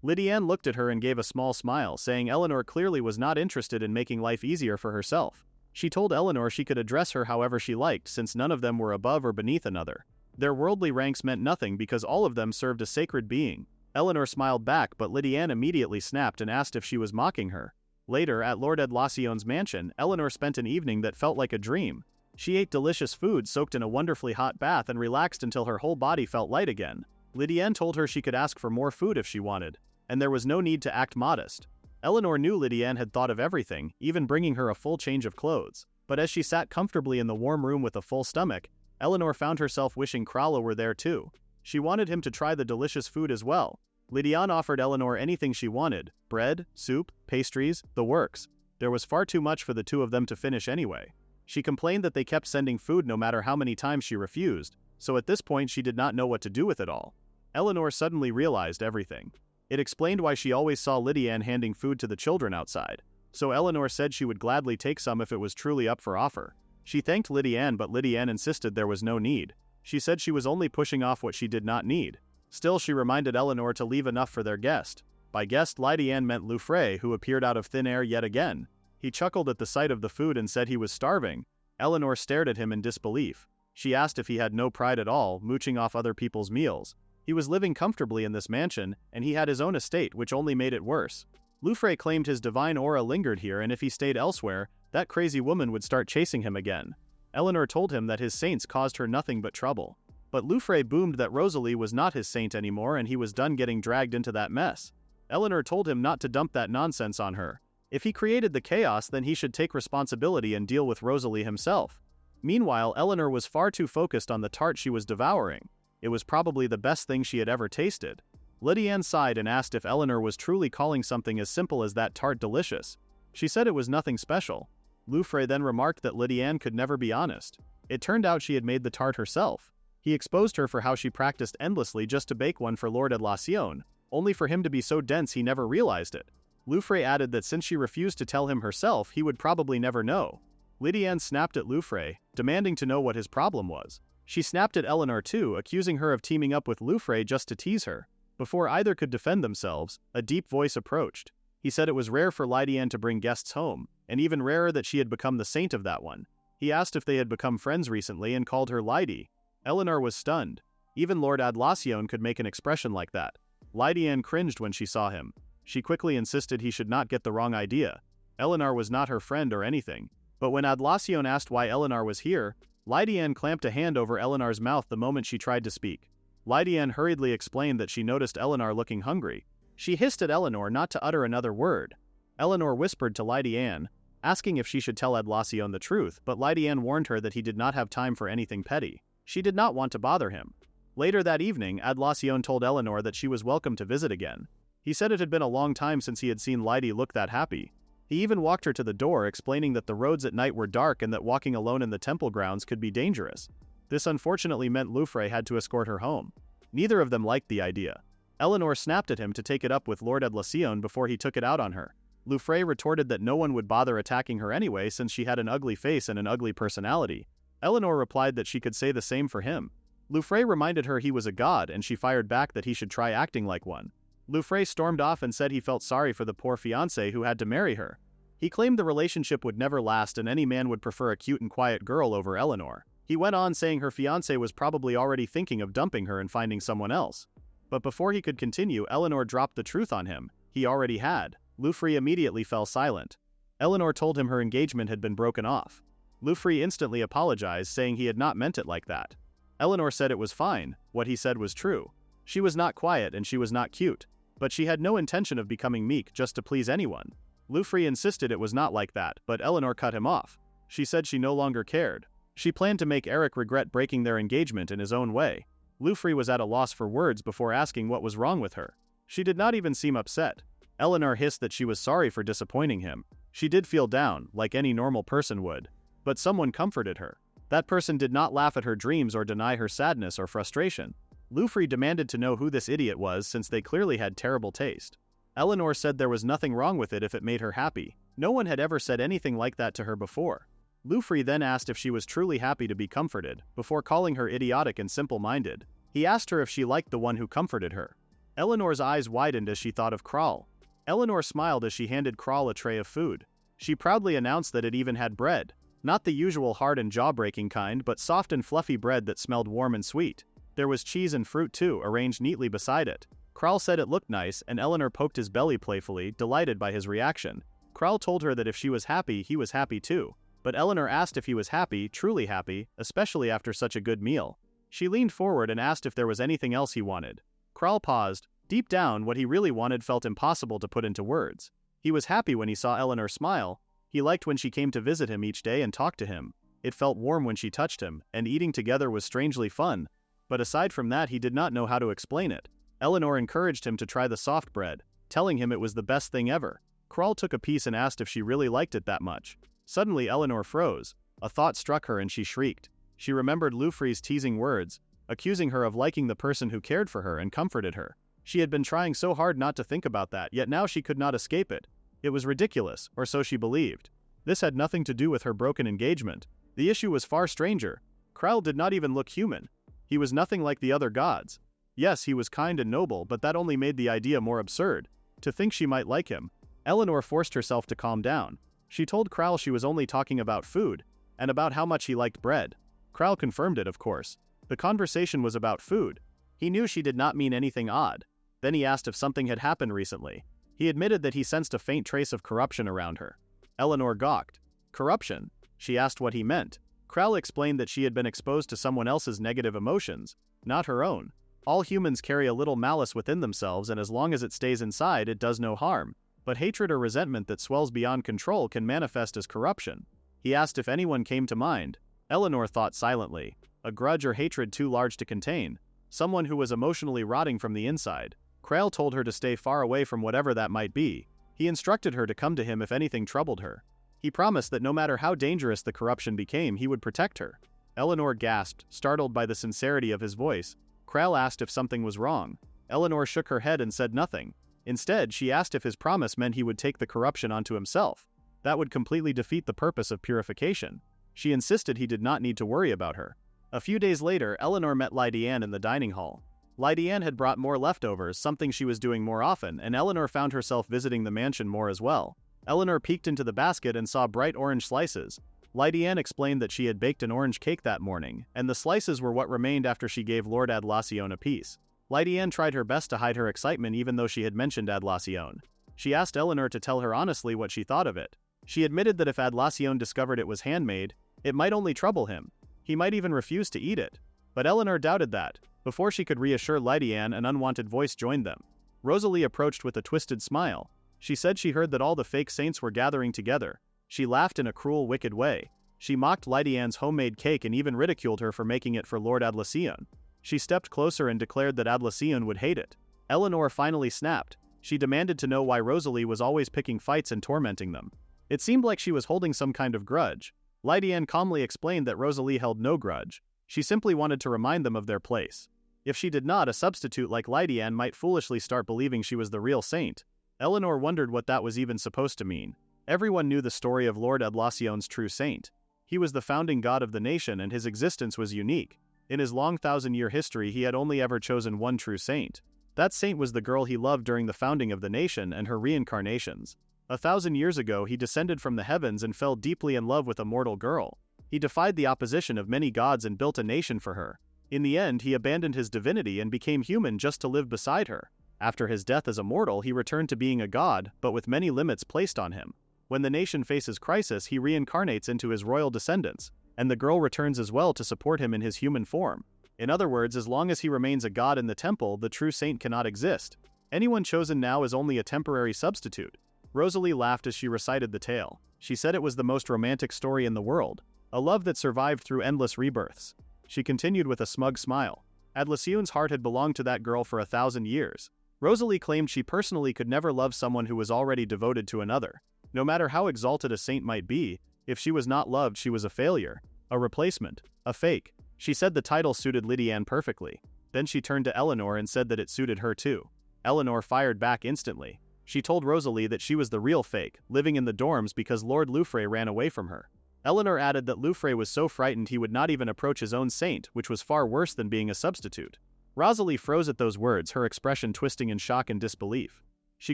Lydian looked at her and gave a small smile, saying Eleanor clearly was not interested in making life easier for herself. She told Eleanor she could address her however she liked, since none of them were above or beneath another. Their worldly ranks meant nothing because all of them served a sacred being. Eleanor smiled back, but Lydian immediately snapped and asked if she was mocking her. Later, at Lord Adlacion's mansion, Eleanor spent an evening that felt like a dream. She ate delicious food, soaked in a wonderfully hot bath, and relaxed until her whole body felt light again. Lydian told her she could ask for more food if she wanted, and there was no need to act modest. Eleanor knew Lydian had thought of everything, even bringing her a full change of clothes. But as she sat comfortably in the warm room with a full stomach, Eleanor found herself wishing Crowell were there too. She wanted him to try the delicious food as well. Lydian offered Eleanor anything she wanted: bread, soup, pastries, the works. There was far too much for the two of them to finish anyway. She complained that they kept sending food no matter how many times she refused, so at this point she did not know what to do with it all. Eleanor suddenly realized everything. It explained why she always saw Lydian handing food to the children outside. so Eleanor said she would gladly take some if it was truly up for offer. She thanked Lady Anne, but Lady Anne insisted there was no need. She said she was only pushing off what she did not need. Still, she reminded Eleanor to leave enough for their guest. By guest, Lady Anne meant Loufre, who appeared out of thin air yet again. He chuckled at the sight of the food and said he was starving. Eleanor stared at him in disbelief. She asked if he had no pride at all, mooching off other people's meals. He was living comfortably in this mansion, and he had his own estate, which only made it worse. Loufre claimed his divine aura lingered here, and if he stayed elsewhere, that crazy woman would start chasing him again. Eleanor told him that his saints caused her nothing but trouble. But Loufre boomed that Rosalie was not his saint anymore, and he was done getting dragged into that mess. Eleanor told him not to dump that nonsense on her. If he created the chaos, then he should take responsibility and deal with Rosalie himself. Meanwhile, Eleanor was far too focused on the tart she was devouring. It was probably the best thing she had ever tasted. Lady Anne sighed and asked if Eleanor was truly calling something as simple as that tart delicious. She said it was nothing special. Loufre then remarked that Lady Anne could never be honest. It turned out she had made the tart herself. He exposed her for how she practiced endlessly just to bake one for Lord Adlacion, only for him to be so dense he never realized it. Loufre added that since she refused to tell him herself, he would probably never know. Lady Anne snapped at Loufre, demanding to know what his problem was. She snapped at Eleanor too, accusing her of teaming up with Loufre just to tease her. Before either could defend themselves, a deep voice approached. He said it was rare for Lady Anne to bring guests home, and even rarer that she had become the saint of that one. He asked if they had become friends recently and called her Lady. Eleanor was stunned. Even Lord Adlacion could make an expression like that. Lady Anne cringed when she saw him. She quickly insisted he should not get the wrong idea. Eleanor was not her friend or anything. But when Adlacion asked why Eleanor was here, Lady Anne clamped a hand over Eleanor's mouth the moment she tried to speak. Lady Anne hurriedly explained that she noticed Eleanor looking hungry. She hissed at Eleanor not to utter another word. Eleanor whispered to Lady Anne, asking if she should tell Adlacion the truth, but Lady Anne warned her that he did not have time for anything petty. She did not want to bother him. Later that evening, Adlacion told Eleanor that she was welcome to visit again. He said it had been a long time since he had seen Lady look that happy. He even walked her to the door, explaining that the roads at night were dark and that walking alone in the temple grounds could be dangerous. This unfortunately meant Loufre had to escort her home. Neither of them liked the idea. Eleanor snapped at him to take it up with Lord Adlacion before he took it out on her. Loufre retorted that no one would bother attacking her anyway since she had an ugly face and an ugly personality. Eleanor replied that she could say the same for him. Loufre reminded her he was a god, and she fired back that he should try acting like one. Loufre stormed off and said he felt sorry for the poor fiancé who had to marry her. He claimed the relationship would never last and any man would prefer a cute and quiet girl over Eleanor. He went on saying her fiancé was probably already thinking of dumping her and finding someone else. But before he could continue, Eleanor dropped the truth on him. He already had. Loufre immediately fell silent. Eleanor told him her engagement had been broken off. Loufre instantly apologized, saying he had not meant it like that. Eleanor said it was fine. What he said was true. She was not quiet and she was not cute. But she had no intention of becoming meek just to please anyone. Loufre insisted it was not like that, but Eleanor cut him off. She said she no longer cared. She planned to make Eric regret breaking their engagement in his own way. Loufre was at a loss for words before asking what was wrong with her. She did not even seem upset. Eleanor hissed that she was sorry for disappointing him. She did feel down, like any normal person would. But someone comforted her. That person did not laugh at her dreams or deny her sadness or frustration. Loufre demanded to know who this idiot was since they clearly had terrible taste. Eleanor said there was nothing wrong with it if it made her happy. No one had ever said anything like that to her before. Loufre then asked if she was truly happy to be comforted, before calling her idiotic and simple-minded. He asked her if she liked the one who comforted her. Eleanor's eyes widened as she thought of Kral. Eleanor smiled as she handed Kral a tray of food. She proudly announced that it even had bread. Not the usual hard and jaw-breaking kind, but soft and fluffy bread that smelled warm and sweet. There was cheese and fruit too, arranged neatly beside it. Kral said it looked nice, and Eleanor poked his belly playfully, delighted by his reaction. Kral told her that if she was happy, he was happy too. But Eleanor asked if he was happy, truly happy, especially after such a good meal. She leaned forward and asked if there was anything else he wanted. Kral paused. Deep down, what he really wanted felt impossible to put into words. He was happy when he saw Eleanor smile. He liked when she came to visit him each day and talked to him. It felt warm when she touched him, and eating together was strangely fun. But aside from that, he did not know how to explain it. Eleanor encouraged him to try the soft bread, telling him it was the best thing ever. Kral took a piece and asked if she really liked it that much. Suddenly Eleanor froze. A thought struck her and she shrieked. She remembered Loufre's teasing words, accusing her of liking the person who cared for her and comforted her. She had been trying so hard not to think about that, yet now she could not escape it. It was ridiculous, or so she believed. This had nothing to do with her broken engagement. The issue was far stranger. Kral did not even look human. He was nothing like the other gods. Yes, he was kind and noble, but that only made the idea more absurd. To think she might like him. Eleanor forced herself to calm down. She told Kral she was only talking about food, and about how much he liked bread. Kral confirmed it, of course. The conversation was about food. He knew she did not mean anything odd. Then he asked if something had happened recently. He admitted that he sensed a faint trace of corruption around her. Eleanor gawked. Corruption? She asked what he meant. Kral explained that she had been exposed to someone else's negative emotions, not her own. All humans carry a little malice within themselves, and as long as it stays inside, it does no harm. But hatred or resentment that swells beyond control can manifest as corruption. He asked if anyone came to mind. Eleanor thought silently. A grudge or hatred too large to contain. Someone who was emotionally rotting from the inside. Kral told her to stay far away from whatever that might be. He instructed her to come to him if anything troubled her. He promised that no matter how dangerous the corruption became, he would protect her. Eleanor gasped, startled by the sincerity of his voice. Kral asked if something was wrong. Eleanor shook her head and said nothing. Instead, she asked if his promise meant he would take the corruption onto himself. That would completely defeat the purpose of purification. She insisted he did not need to worry about her. A few days later, Eleanor met Lydianne in the dining hall. Lydianne had brought more leftovers, something she was doing more often, and Eleanor found herself visiting the mansion more as well. Eleanor peeked into the basket and saw bright orange slices. Lydianne explained that she had baked an orange cake that morning, and the slices were what remained after she gave Lord Adlacion a piece. Lydianne tried her best to hide her excitement even though she had mentioned Adlacion. She asked Eleanor to tell her honestly what she thought of it. She admitted that if Adlacion discovered it was handmade, it might only trouble him. He might even refuse to eat it. But Eleanor doubted that. Before she could reassure Lydianne, an unwanted voice joined them. Rosalie approached with a twisted smile. She said she heard that all the fake saints were gathering together. She laughed in a cruel, wicked way. She mocked Lydianne's homemade cake and even ridiculed her for making it for Lord Adlacion. She stepped closer and declared that Adlacion would hate it. Eleanor finally snapped. She demanded to know why Rosalie was always picking fights and tormenting them. It seemed like she was holding some kind of grudge. Lydianne calmly explained that Rosalie held no grudge. She simply wanted to remind them of their place. If she did not, a substitute like Lydianne might foolishly start believing she was the real saint. Eleanor wondered what that was even supposed to mean. Everyone knew the story of Lord Adlacion's true saint. He was the founding god of the nation and his existence was unique. In his long thousand-year history, he had only ever chosen one true saint. That saint was the girl he loved during the founding of the nation and her reincarnations. 1,000 years ago, he descended from the heavens and fell deeply in love with a mortal girl. He defied the opposition of many gods and built a nation for her. In the end, he abandoned his divinity and became human just to live beside her. After his death as a mortal, he returned to being a god, but with many limits placed on him. When the nation faces crisis, he reincarnates into his royal descendants, and the girl returns as well to support him in his human form. In other words, as long as he remains a god in the temple, the true saint cannot exist. Anyone chosen now is only a temporary substitute. Rosalie laughed as she recited the tale. She said it was the most romantic story in the world, a love that survived through endless rebirths. She continued with a smug smile. Adlacion's heart had belonged to that girl for 1,000 years. Rosalie claimed she personally could never love someone who was already devoted to another. No matter how exalted a saint might be, if she was not loved, she was a failure, a replacement, a fake. She said the title suited Lydianne perfectly. Then she turned to Eleanor and said that it suited her too. Eleanor fired back instantly. She told Rosalie that she was the real fake, living in the dorms because Lord Loufre ran away from her. Eleanor added that Loufre was so frightened he would not even approach his own saint, which was far worse than being a substitute. Rosalie froze at those words, her expression twisting in shock and disbelief. She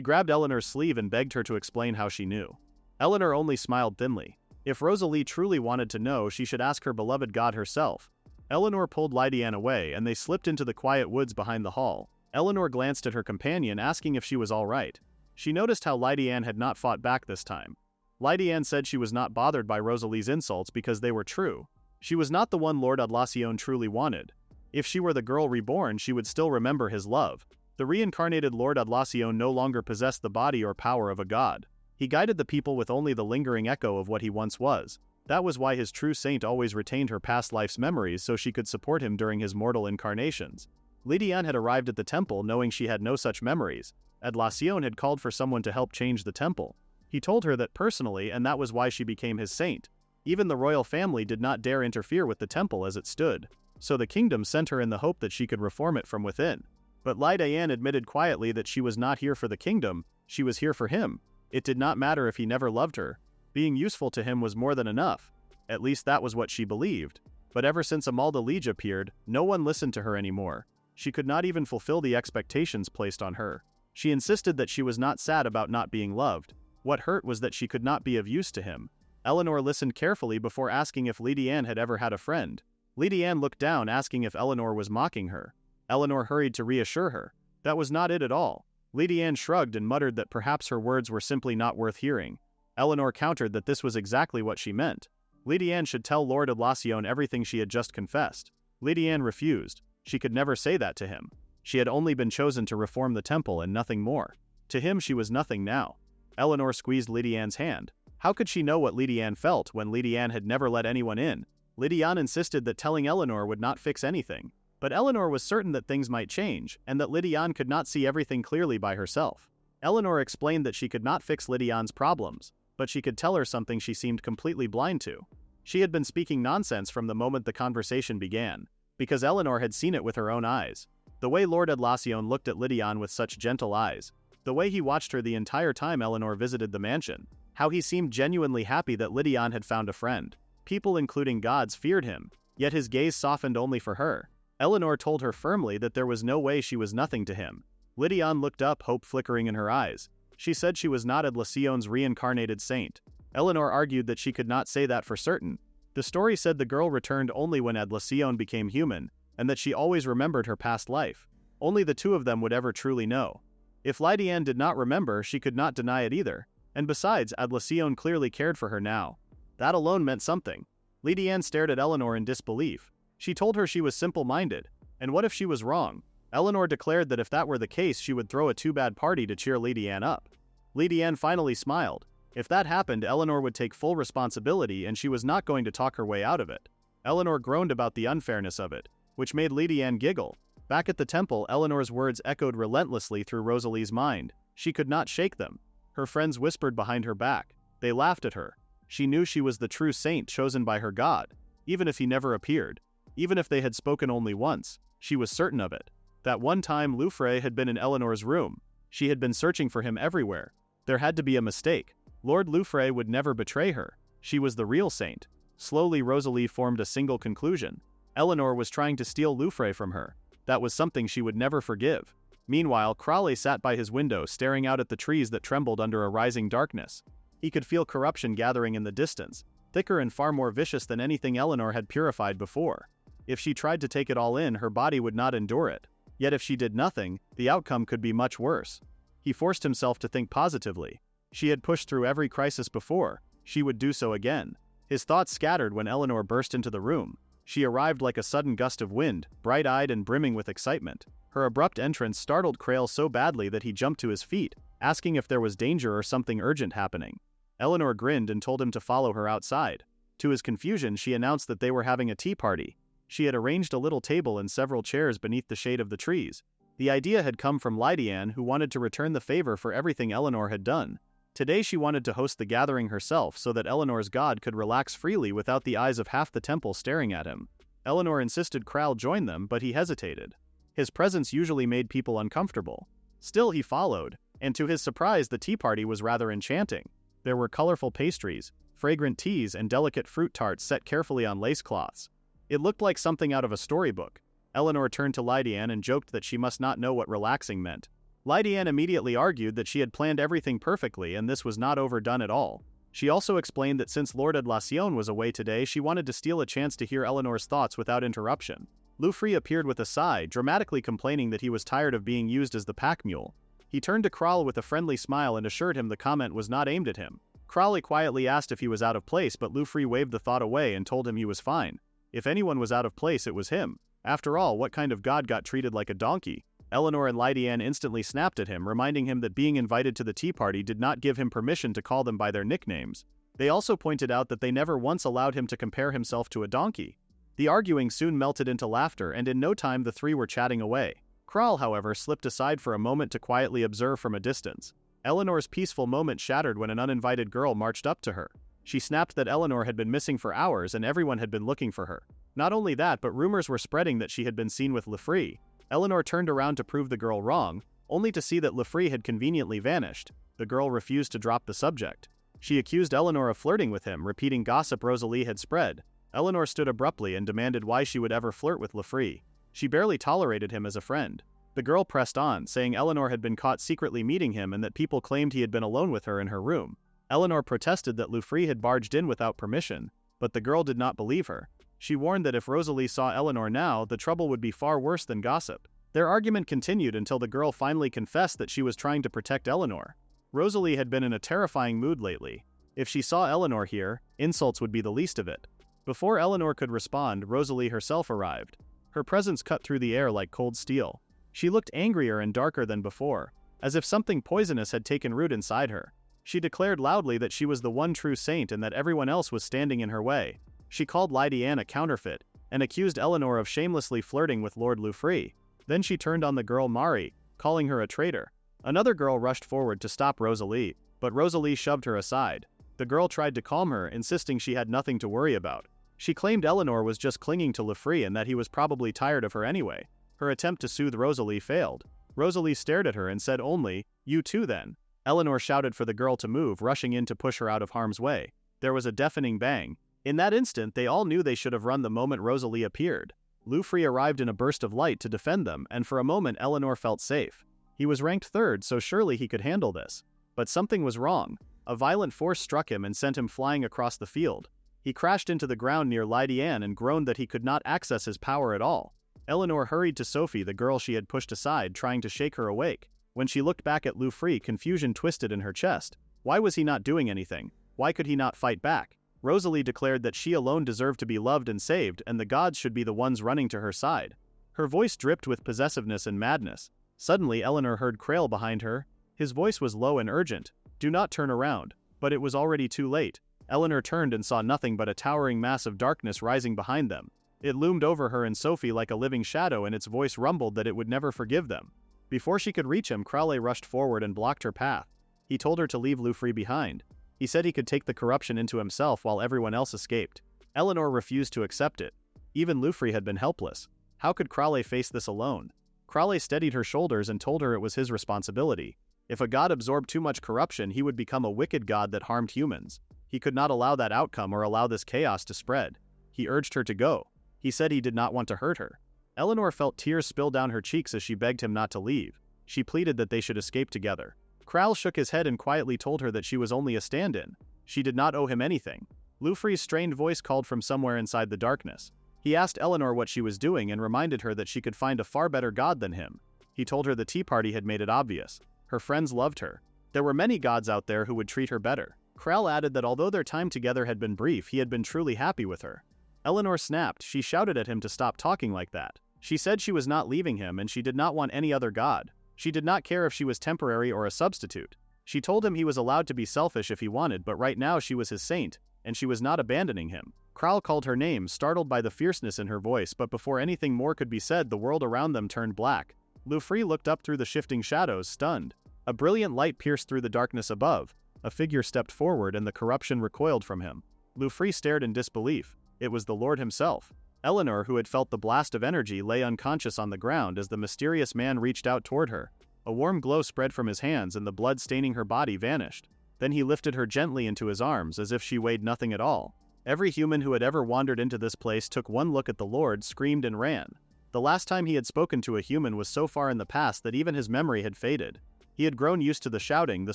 grabbed Eleanor's sleeve and begged her to explain how she knew. Eleanor only smiled thinly. If Rosalie truly wanted to know, she should ask her beloved god herself. Eleanor pulled Lydianne away, and they slipped into the quiet woods behind the hall. Eleanor glanced at her companion, asking if she was all right. She noticed how Lydianne had not fought back this time. Lydianne said she was not bothered by Rosalie's insults because they were true. She was not the one Lord Adlacion truly wanted. If she were the girl reborn, she would still remember his love. The reincarnated Lord Adlacion no longer possessed the body or power of a god. He guided the people with only the lingering echo of what he once was. That was why his true saint always retained her past life's memories so she could support him during his mortal incarnations. Lydianne had arrived at the temple knowing she had no such memories. Adlacion had called for someone to help change the temple. He told her that personally, and that was why she became his saint. Even the royal family did not dare interfere with the temple as it stood, so the kingdom sent her in the hope that she could reform it from within. But Lydianne admitted quietly that she was not here for the kingdom, she was here for him. It did not matter if he never loved her. Being useful to him was more than enough. At least that was what she believed. But ever since Amalda appeared, no one listened to her anymore. She could not even fulfill the expectations placed on her. She insisted that she was not sad about not being loved. What hurt was that she could not be of use to him. Eleanor listened carefully before asking if Lady Anne had ever had a friend. Lady Anne looked down, asking if Eleanor was mocking her. Eleanor hurried to reassure her. That was not it at all. Lady Anne shrugged and muttered that perhaps her words were simply not worth hearing. Eleanor countered that this was exactly what she meant. Lady Anne should tell Lord Adlacion everything she had just confessed. Lady Anne refused. She could never say that to him. She had only been chosen to reform the temple and nothing more. To him she was nothing now. Eleanor squeezed Lady Anne's hand. How could she know what Lady Anne felt when Lady Anne had never let anyone in? Lady Anne insisted that telling Eleanor would not fix anything. But Eleanor was certain that things might change, and that Lady Anne could not see everything clearly by herself. Eleanor explained that she could not fix Lady Anne's problems, but she could tell her something she seemed completely blind to. She had been speaking nonsense from the moment the conversation began, because Eleanor had seen it with her own eyes. The way Lord Adlacion looked at Lady Anne with such gentle eyes, the way he watched her the entire time Eleanor visited the mansion, how he seemed genuinely happy that Lady Anne had found a friend. People, including gods, feared him, yet his gaze softened only for her. Eleanor told her firmly that there was no way she was nothing to him. Lady Anne looked up, hope flickering in her eyes. She said she was not Adlacion's reincarnated saint. Eleanor argued that she could not say that for certain. The story said the girl returned only when Adlacion became human, and that she always remembered her past life. Only the two of them would ever truly know. If Lady Anne did not remember, she could not deny it either, and besides, Adlacion clearly cared for her now. That alone meant something. Lady Anne stared at Eleanor in disbelief. She told her she was simple-minded, and what if she was wrong? Eleanor declared that if that were the case she would throw a too-bad party to cheer Lady Anne up. Lady Anne finally smiled. If that happened, Eleanor would take full responsibility and she was not going to talk her way out of it. Eleanor groaned about the unfairness of it, which made Lady Anne giggle. Back at the temple, Eleanor's words echoed relentlessly through Rosalie's mind. She could not shake them. Her friends whispered behind her back. They laughed at her. She knew she was the true saint chosen by her god, even if he never appeared. Even if they had spoken only once, she was certain of it. That one time Loufre had been in Eleanor's room. She had been searching for him everywhere. There had to be a mistake. Lord Loufre would never betray her. She was the real saint. Slowly Rosalie formed a single conclusion. Eleanor was trying to steal Loufre from her. That was something she would never forgive. Meanwhile, Crowley sat by his window staring out at the trees that trembled under a rising darkness. He could feel corruption gathering in the distance, thicker and far more vicious than anything Eleanor had purified before. If she tried to take it all in, her body would not endure it. Yet if she did nothing, the outcome could be much worse. He forced himself to think positively. She had pushed through every crisis before. She would do so again. His thoughts scattered when Eleanor burst into the room. She arrived like a sudden gust of wind, bright-eyed and brimming with excitement. Her abrupt entrance startled Krail so badly that he jumped to his feet, asking if there was danger or something urgent happening. Eleanor grinned and told him to follow her outside. To his confusion, she announced that they were having a tea party. She had arranged a little table and several chairs beneath the shade of the trees. The idea had come from Lady Anne, who wanted to return the favor for everything Eleanor had done. Today she wanted to host the gathering herself so that Eleanor's god could relax freely without the eyes of half the temple staring at him. Eleanor insisted Krail join them, but he hesitated. His presence usually made people uncomfortable. Still he followed, and to his surprise the tea party was rather enchanting. There were colorful pastries, fragrant teas and delicate fruit tarts set carefully on lace cloths. It looked like something out of a storybook. Eleanor turned to Lady Anne and joked that she must not know what relaxing meant. Lady Anne immediately argued that she had planned everything perfectly and this was not overdone at all. She also explained that since Lord Adlacion was away today, she wanted to steal a chance to hear Eleanor's thoughts without interruption. Loufre appeared with a sigh, dramatically complaining that he was tired of being used as the pack mule. He turned to Krail with a friendly smile and assured him the comment was not aimed at him. Crowley quietly asked if he was out of place, but Loufre waved the thought away and told him he was fine. If anyone was out of place, it was him. After all, what kind of god got treated like a donkey? Eleanor and Lady Anne instantly snapped at him, reminding him that being invited to the tea party did not give him permission to call them by their nicknames. They also pointed out that they never once allowed him to compare himself to a donkey. The arguing soon melted into laughter, and in no time the three were chatting away. Krail, however, slipped aside for a moment to quietly observe from a distance. Eleanor's peaceful moment shattered when an uninvited girl marched up to her. She snapped that Eleanor had been missing for hours and everyone had been looking for her. Not only that, but rumors were spreading that she had been seen with Loufre. Eleanor turned around to prove the girl wrong, only to see that Loufre had conveniently vanished. The girl refused to drop the subject. She accused Eleanor of flirting with him, repeating gossip Rosalie had spread. Eleanor stood abruptly and demanded why she would ever flirt with Lefree. She barely tolerated him as a friend. The girl pressed on, saying Eleanor had been caught secretly meeting him and that people claimed he had been alone with her in her room. Eleanor protested that Lefree had barged in without permission, but the girl did not believe her. She warned that if Rosalie saw Eleanor now, the trouble would be far worse than gossip. Their argument continued until the girl finally confessed that she was trying to protect Eleanor. Rosalie had been in a terrifying mood lately. If she saw Eleanor here, insults would be the least of it. Before Eleanor could respond, Rosalie herself arrived. Her presence cut through the air like cold steel. She looked angrier and darker than before, as if something poisonous had taken root inside her. She declared loudly that she was the one true saint and that everyone else was standing in her way. She called Lady Anne a counterfeit, and accused Eleanor of shamelessly flirting with Lord Lefree. Then she turned on the girl Mari, calling her a traitor. Another girl rushed forward to stop Rosalie, but Rosalie shoved her aside. The girl tried to calm her, insisting she had nothing to worry about. She claimed Eleanor was just clinging to Lefree and that he was probably tired of her anyway. Her attempt to soothe Rosalie failed. Rosalie stared at her and said only, "You too then." Eleanor shouted for the girl to move, rushing in to push her out of harm's way. There was a deafening bang. In that instant, they all knew they should have run the moment Rosalie appeared. Lefree arrived in a burst of light to defend them, and for a moment Eleanor felt safe. He was ranked third, so surely he could handle this. But something was wrong. A violent force struck him and sent him flying across the field. He crashed into the ground near Lady Anne and groaned that he could not access his power at all. Eleanor hurried to Sophie, the girl she had pushed aside, trying to shake her awake. When she looked back at Lefree, confusion twisted in her chest. Why was he not doing anything? Why could he not fight back? Rosalie declared that she alone deserved to be loved and saved, and the gods should be the ones running to her side. Her voice dripped with possessiveness and madness. Suddenly Eleanor heard Krail behind her. His voice was low and urgent. "Do not turn around." But it was already too late. Eleanor turned and saw nothing but a towering mass of darkness rising behind them. It loomed over her and Sophie like a living shadow, and its voice rumbled that it would never forgive them. Before she could reach him, Crowley rushed forward and blocked her path. He told her to leave Lefree behind. He said he could take the corruption into himself while everyone else escaped. Eleanor refused to accept it. Even Lefree had been helpless. How could Crowley face this alone? Crowley steadied her shoulders and told her it was his responsibility. If a god absorbed too much corruption, he would become a wicked god that harmed humans. He could not allow that outcome or allow this chaos to spread. He urged her to go. He said he did not want to hurt her. Eleanor felt tears spill down her cheeks as she begged him not to leave. She pleaded that they should escape together. Crowley shook his head and quietly told her that she was only a stand-in. She did not owe him anything. Lefree's strained voice called from somewhere inside the darkness. He asked Eleanor what she was doing and reminded her that she could find a far better god than him. He told her the tea party had made it obvious. Her friends loved her. There were many gods out there who would treat her better. Crowley added that although their time together had been brief, he had been truly happy with her. Eleanor snapped. She shouted at him to stop talking like that. She said she was not leaving him and she did not want any other god. She did not care if she was temporary or a substitute. She told him he was allowed to be selfish if he wanted, but right now she was his saint, and she was not abandoning him. Crowley called her name, startled by the fierceness in her voice, but before anything more could be said, the world around them turned black. Lefree looked up through the shifting shadows, stunned. A brilliant light pierced through the darkness above. A figure stepped forward and the corruption recoiled from him. Lefree stared in disbelief. It was the Lord himself. Eleanor, who had felt the blast of energy, lay unconscious on the ground as the mysterious man reached out toward her. A warm glow spread from his hands and the blood staining her body vanished. Then he lifted her gently into his arms as if she weighed nothing at all. Every human who had ever wandered into this place took one look at the Lord, screamed and ran. The last time he had spoken to a human was so far in the past that even his memory had faded. He had grown used to the shouting, the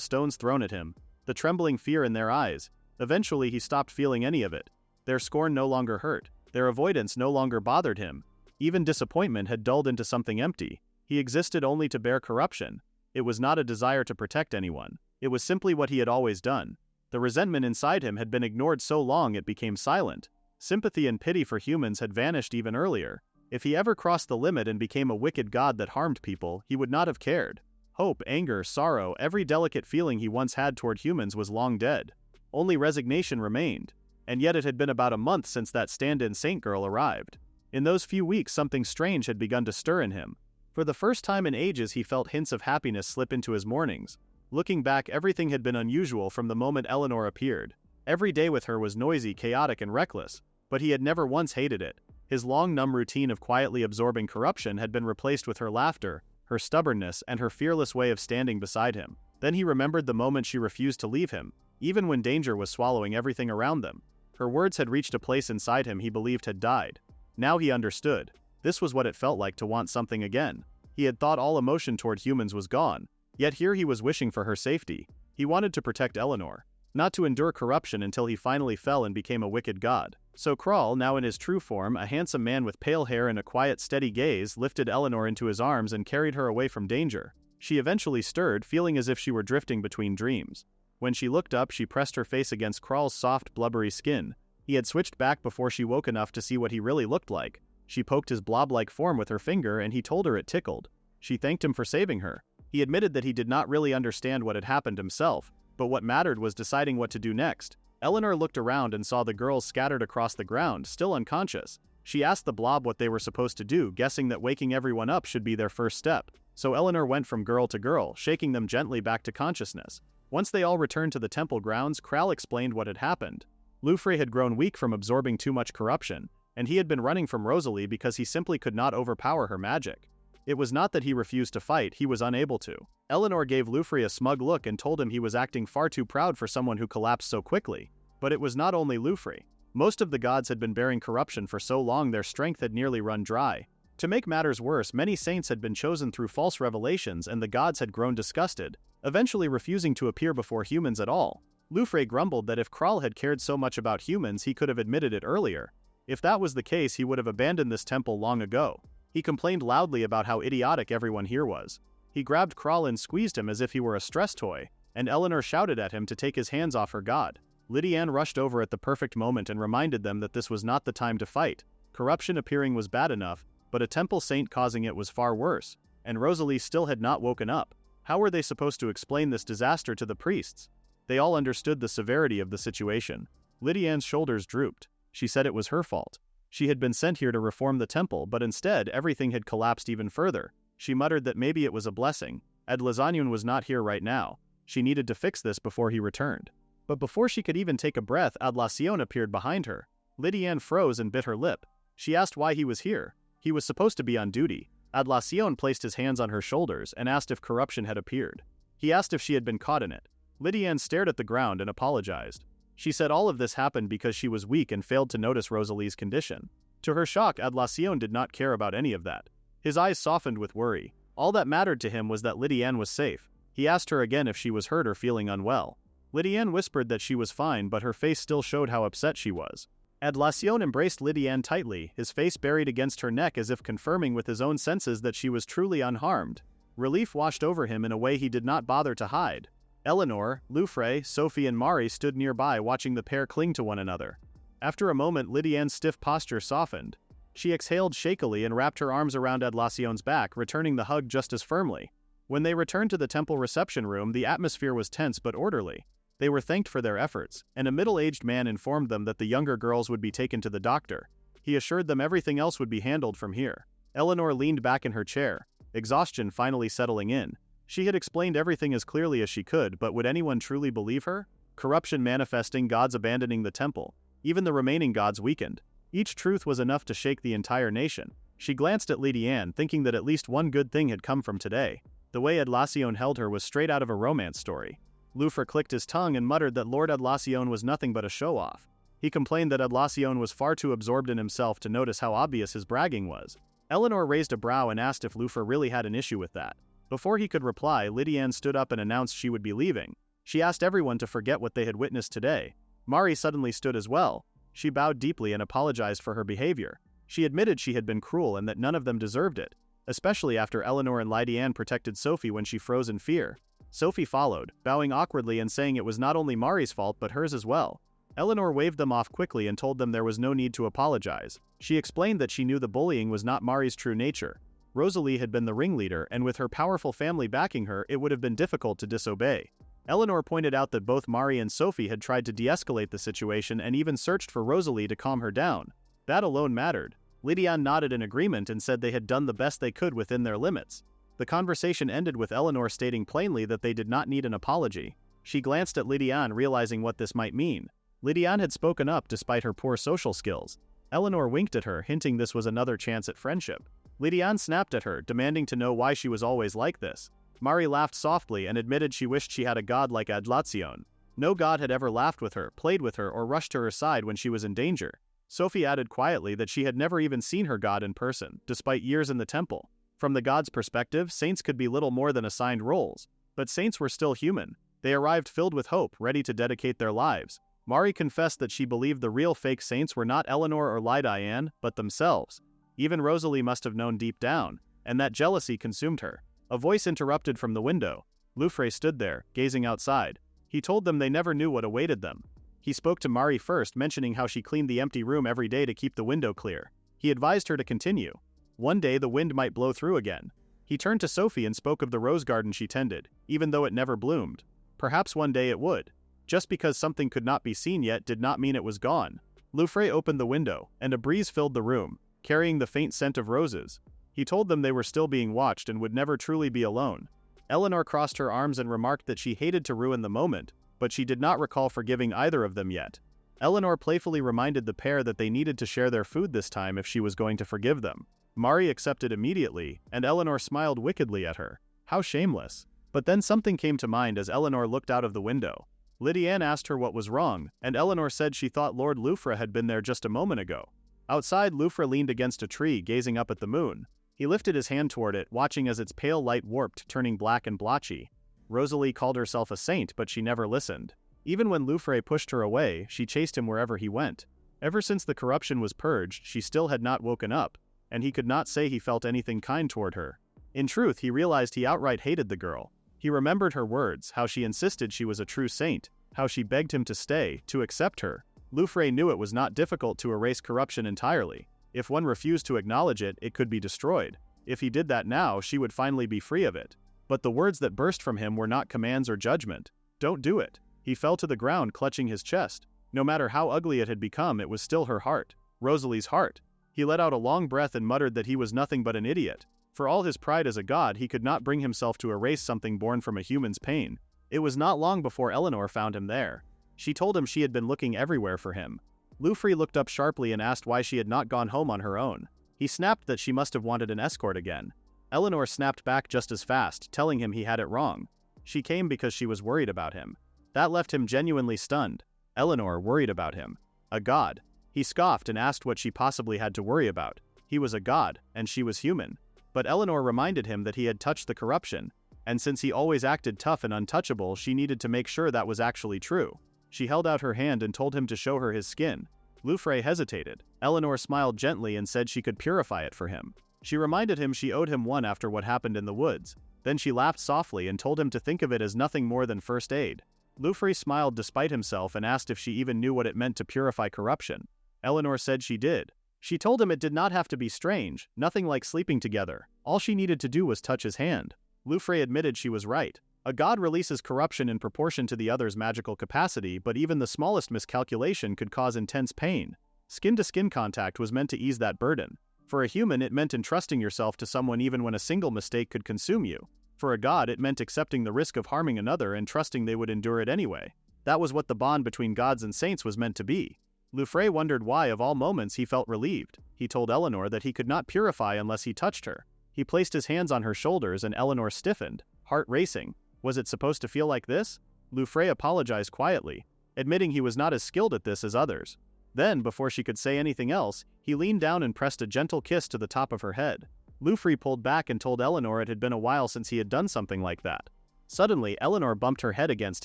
stones thrown at him, the trembling fear in their eyes. Eventually he stopped feeling any of it. Their scorn no longer hurt. Their avoidance no longer bothered him. Even disappointment had dulled into something empty. He existed only to bear corruption. It was not a desire to protect anyone. It was simply what he had always done. The resentment inside him had been ignored so long it became silent. Sympathy and pity for humans had vanished even earlier. If he ever crossed the limit and became a wicked god that harmed people, he would not have cared. Hope, anger, sorrow, every delicate feeling he once had toward humans was long dead. Only resignation remained. And yet it had been about a month since that stand-in saint girl arrived. In those few weeks something strange had begun to stir in him. For the first time in ages he felt hints of happiness slip into his mornings. Looking back, everything had been unusual from the moment Eleanor appeared. Every day with her was noisy, chaotic, and reckless, but he had never once hated it. His long, numb routine of quietly absorbing corruption had been replaced with her laughter, her stubbornness, and her fearless way of standing beside him. Then he remembered the moment she refused to leave him, even when danger was swallowing everything around them. Her words had reached a place inside him he believed had died. Now he understood. This was what it felt like to want something again. He had thought all emotion toward humans was gone, yet here he was wishing for her safety. He wanted to protect Eleanor, not to endure corruption until he finally fell and became a wicked god. So Kral, now in his true form, a handsome man with pale hair and a quiet, steady gaze, lifted Eleanor into his arms and carried her away from danger. She eventually stirred, feeling as if she were drifting between dreams. When she looked up, she pressed her face against Kral's soft, blubbery skin. He had switched back before she woke enough to see what he really looked like. She poked his blob-like form with her finger and he told her it tickled. She thanked him for saving her. He admitted that he did not really understand what had happened himself, but what mattered was deciding what to do next. Eleanor looked around and saw the girls scattered across the ground, still unconscious. She asked the blob what they were supposed to do, guessing that waking everyone up should be their first step. So Eleanor went from girl to girl, shaking them gently back to consciousness. Once they all returned to the temple grounds, Kral explained what had happened. Lufre had grown weak from absorbing too much corruption, and he had been running from Rosalie because he simply could not overpower her magic. It was not that he refused to fight, he was unable to. Eleanor gave Lufre a smug look and told him he was acting far too proud for someone who collapsed so quickly. But it was not only Lufre. Most of the gods had been bearing corruption for so long their strength had nearly run dry. To make matters worse, many saints had been chosen through false revelations and the gods had grown disgusted, eventually refusing to appear before humans at all. Lufre grumbled that if Kral had cared so much about humans he could have admitted it earlier. If that was the case, he would have abandoned this temple long ago. He complained loudly about how idiotic everyone here was. He grabbed Kral and squeezed him as if he were a stress toy, and Eleanor shouted at him to take his hands off her god. Lydianne rushed over at the perfect moment and reminded them that this was not the time to fight. Corruption appearing was bad enough, but a temple saint causing it was far worse, and Rosalie still had not woken up. How were they supposed to explain this disaster to the priests? They all understood the severity of the situation. Lydianne's shoulders drooped. She said it was her fault. She had been sent here to reform the temple, but instead everything had collapsed even further. She muttered that maybe it was a blessing. Adlazanian was not here right now. She needed to fix this before he returned. But before she could even take a breath, Adlacion appeared behind her. Lydianne froze and bit her lip. She asked why he was here. He was supposed to be on duty. Adlacion placed his hands on her shoulders and asked if corruption had appeared. He asked if she had been caught in it. Lydianne stared at the ground and apologized. She said all of this happened because she was weak and failed to notice Rosalie's condition. To her shock, Adlacion did not care about any of that. His eyes softened with worry. All that mattered to him was that Lydianne was safe. He asked her again if she was hurt or feeling unwell. Lydianne whispered that she was fine, but her face still showed how upset she was. Adlacion embraced Lydianne tightly, his face buried against her neck as if confirming with his own senses that she was truly unharmed. Relief washed over him in a way he did not bother to hide. Eleanor, Lufre, Sophie and Mari stood nearby watching the pair cling to one another. After a moment, Lydianne's stiff posture softened. She exhaled shakily and wrapped her arms around Adlacion's back, returning the hug just as firmly. When they returned to the temple reception room, the atmosphere was tense but orderly. They were thanked for their efforts, and a middle-aged man informed them that the younger girls would be taken to the doctor. He assured them everything else would be handled from here. Eleanor leaned back in her chair, exhaustion finally settling in. She had explained everything as clearly as she could, but would anyone truly believe her? Corruption manifesting, gods abandoning the temple. Even the remaining gods weakened. Each truth was enough to shake the entire nation. She glanced at Lydianne, thinking that at least one good thing had come from today. The way Adlacion held her was straight out of a romance story. Lufre clicked his tongue and muttered that Lord Adlacion was nothing but a show-off. He complained that Adlacion was far too absorbed in himself to notice how obvious his bragging was. Eleanor raised a brow and asked if Lufre really had an issue with that. Before he could reply, Lydianne stood up and announced she would be leaving. She asked everyone to forget what they had witnessed today. Mari suddenly stood as well. She bowed deeply and apologized for her behavior. She admitted she had been cruel and that none of them deserved it, especially after Eleanor and Lydianne protected Sophie when she froze in fear. Sophie followed, bowing awkwardly and saying it was not only Mari's fault but hers as well. Eleanor waved them off quickly and told them there was no need to apologize. She explained that she knew the bullying was not Mari's true nature. Rosalie had been the ringleader, and with her powerful family backing her, it would have been difficult to disobey. Eleanor pointed out that both Mari and Sophie had tried to de-escalate the situation and even searched for Rosalie to calm her down. That alone mattered. Lydianne nodded in agreement and said they had done the best they could within their limits. The conversation ended with Eleanor stating plainly that they did not need an apology. She glanced at Lydianne, realizing what this might mean. Lydianne had spoken up despite her poor social skills. Eleanor winked at her, hinting this was another chance at friendship. Lydianne snapped at her, demanding to know why she was always like this. Mari laughed softly and admitted she wished she had a god like Adlazion. No god had ever laughed with her, played with her, or rushed to her side when she was in danger. Sophie added quietly that she had never even seen her god in person, despite years in the temple. From the god's perspective, saints could be little more than assigned roles. But saints were still human. They arrived filled with hope, ready to dedicate their lives. Mari confessed that she believed the real fake saints were not Eleanor or Diane, but themselves. Even Rosalie must have known deep down, and that jealousy consumed her. A voice interrupted from the window. Loufre stood there, gazing outside. He told them they never knew what awaited them. He spoke to Mari first, mentioning how she cleaned the empty room every day to keep the window clear. He advised her to continue. One day the wind might blow through again. He turned to Sophie and spoke of the rose garden she tended, even though it never bloomed. Perhaps one day it would. Just because something could not be seen yet did not mean it was gone. Loufre opened the window, and a breeze filled the room, carrying the faint scent of roses. He told them they were still being watched and would never truly be alone. Eleanor crossed her arms and remarked that she hated to ruin the moment, but she did not recall forgiving either of them yet. Eleanor playfully reminded the pair that they needed to share their food this time if she was going to forgive them. Mari accepted immediately, and Eleanor smiled wickedly at her. How shameless. But then something came to mind as Eleanor looked out of the window. Lydiane asked her what was wrong, and Eleanor said she thought Lord Loufre had been there just a moment ago. Outside, Loufre leaned against a tree, gazing up at the moon. He lifted his hand toward it, watching as its pale light warped, turning black and blotchy. Rosalie called herself a saint, but she never listened. Even when Loufre pushed her away, she chased him wherever he went. Ever since the corruption was purged, she still had not woken up, and he could not say he felt anything kind toward her. In truth, he realized he outright hated the girl. He remembered her words, how she insisted she was a true saint, how she begged him to stay, to accept her. Loufre knew it was not difficult to erase corruption entirely. If one refused to acknowledge it, it could be destroyed. If he did that now, she would finally be free of it. But the words that burst from him were not commands or judgment. Don't do it. He fell to the ground, clutching his chest. No matter how ugly it had become, it was still her heart. Rosalie's heart. He let out a long breath and muttered that he was nothing but an idiot. For all his pride as a god, he could not bring himself to erase something born from a human's pain. It was not long before Eleanor found him there. She told him she had been looking everywhere for him. Loufre looked up sharply and asked why she had not gone home on her own. He snapped that she must have wanted an escort again. Eleanor snapped back just as fast, telling him he had it wrong. She came because she was worried about him. That left him genuinely stunned. Eleanor worried about him. A god. He scoffed and asked what she possibly had to worry about. He was a god, and she was human. But Eleanor reminded him that he had touched the corruption, and since he always acted tough and untouchable, she needed to make sure that was actually true. She held out her hand and told him to show her his skin. Loufre hesitated. Eleanor smiled gently and said she could purify it for him. She reminded him she owed him one after what happened in the woods. Then she laughed softly and told him to think of it as nothing more than first aid. Loufre smiled despite himself and asked if she even knew what it meant to purify corruption. Eleanor said she did. She told him it did not have to be strange, nothing like sleeping together. All she needed to do was touch his hand. Loufre admitted she was right. A god releases corruption in proportion to the other's magical capacity, but even the smallest miscalculation could cause intense pain. Skin-to-skin contact was meant to ease that burden. For a human, it meant entrusting yourself to someone even when a single mistake could consume you. For a god, it meant accepting the risk of harming another and trusting they would endure it anyway. That was what the bond between gods and saints was meant to be. Loufre wondered why, of all moments, he felt relieved. He told Eleanor that he could not purify unless he touched her. He placed his hands on her shoulders and Eleanor stiffened, heart racing. Was it supposed to feel like this? Loufre apologized quietly, admitting he was not as skilled at this as others. Then, before she could say anything else, he leaned down and pressed a gentle kiss to the top of her head. Loufre pulled back and told Eleanor it had been a while since he had done something like that. Suddenly, Eleanor bumped her head against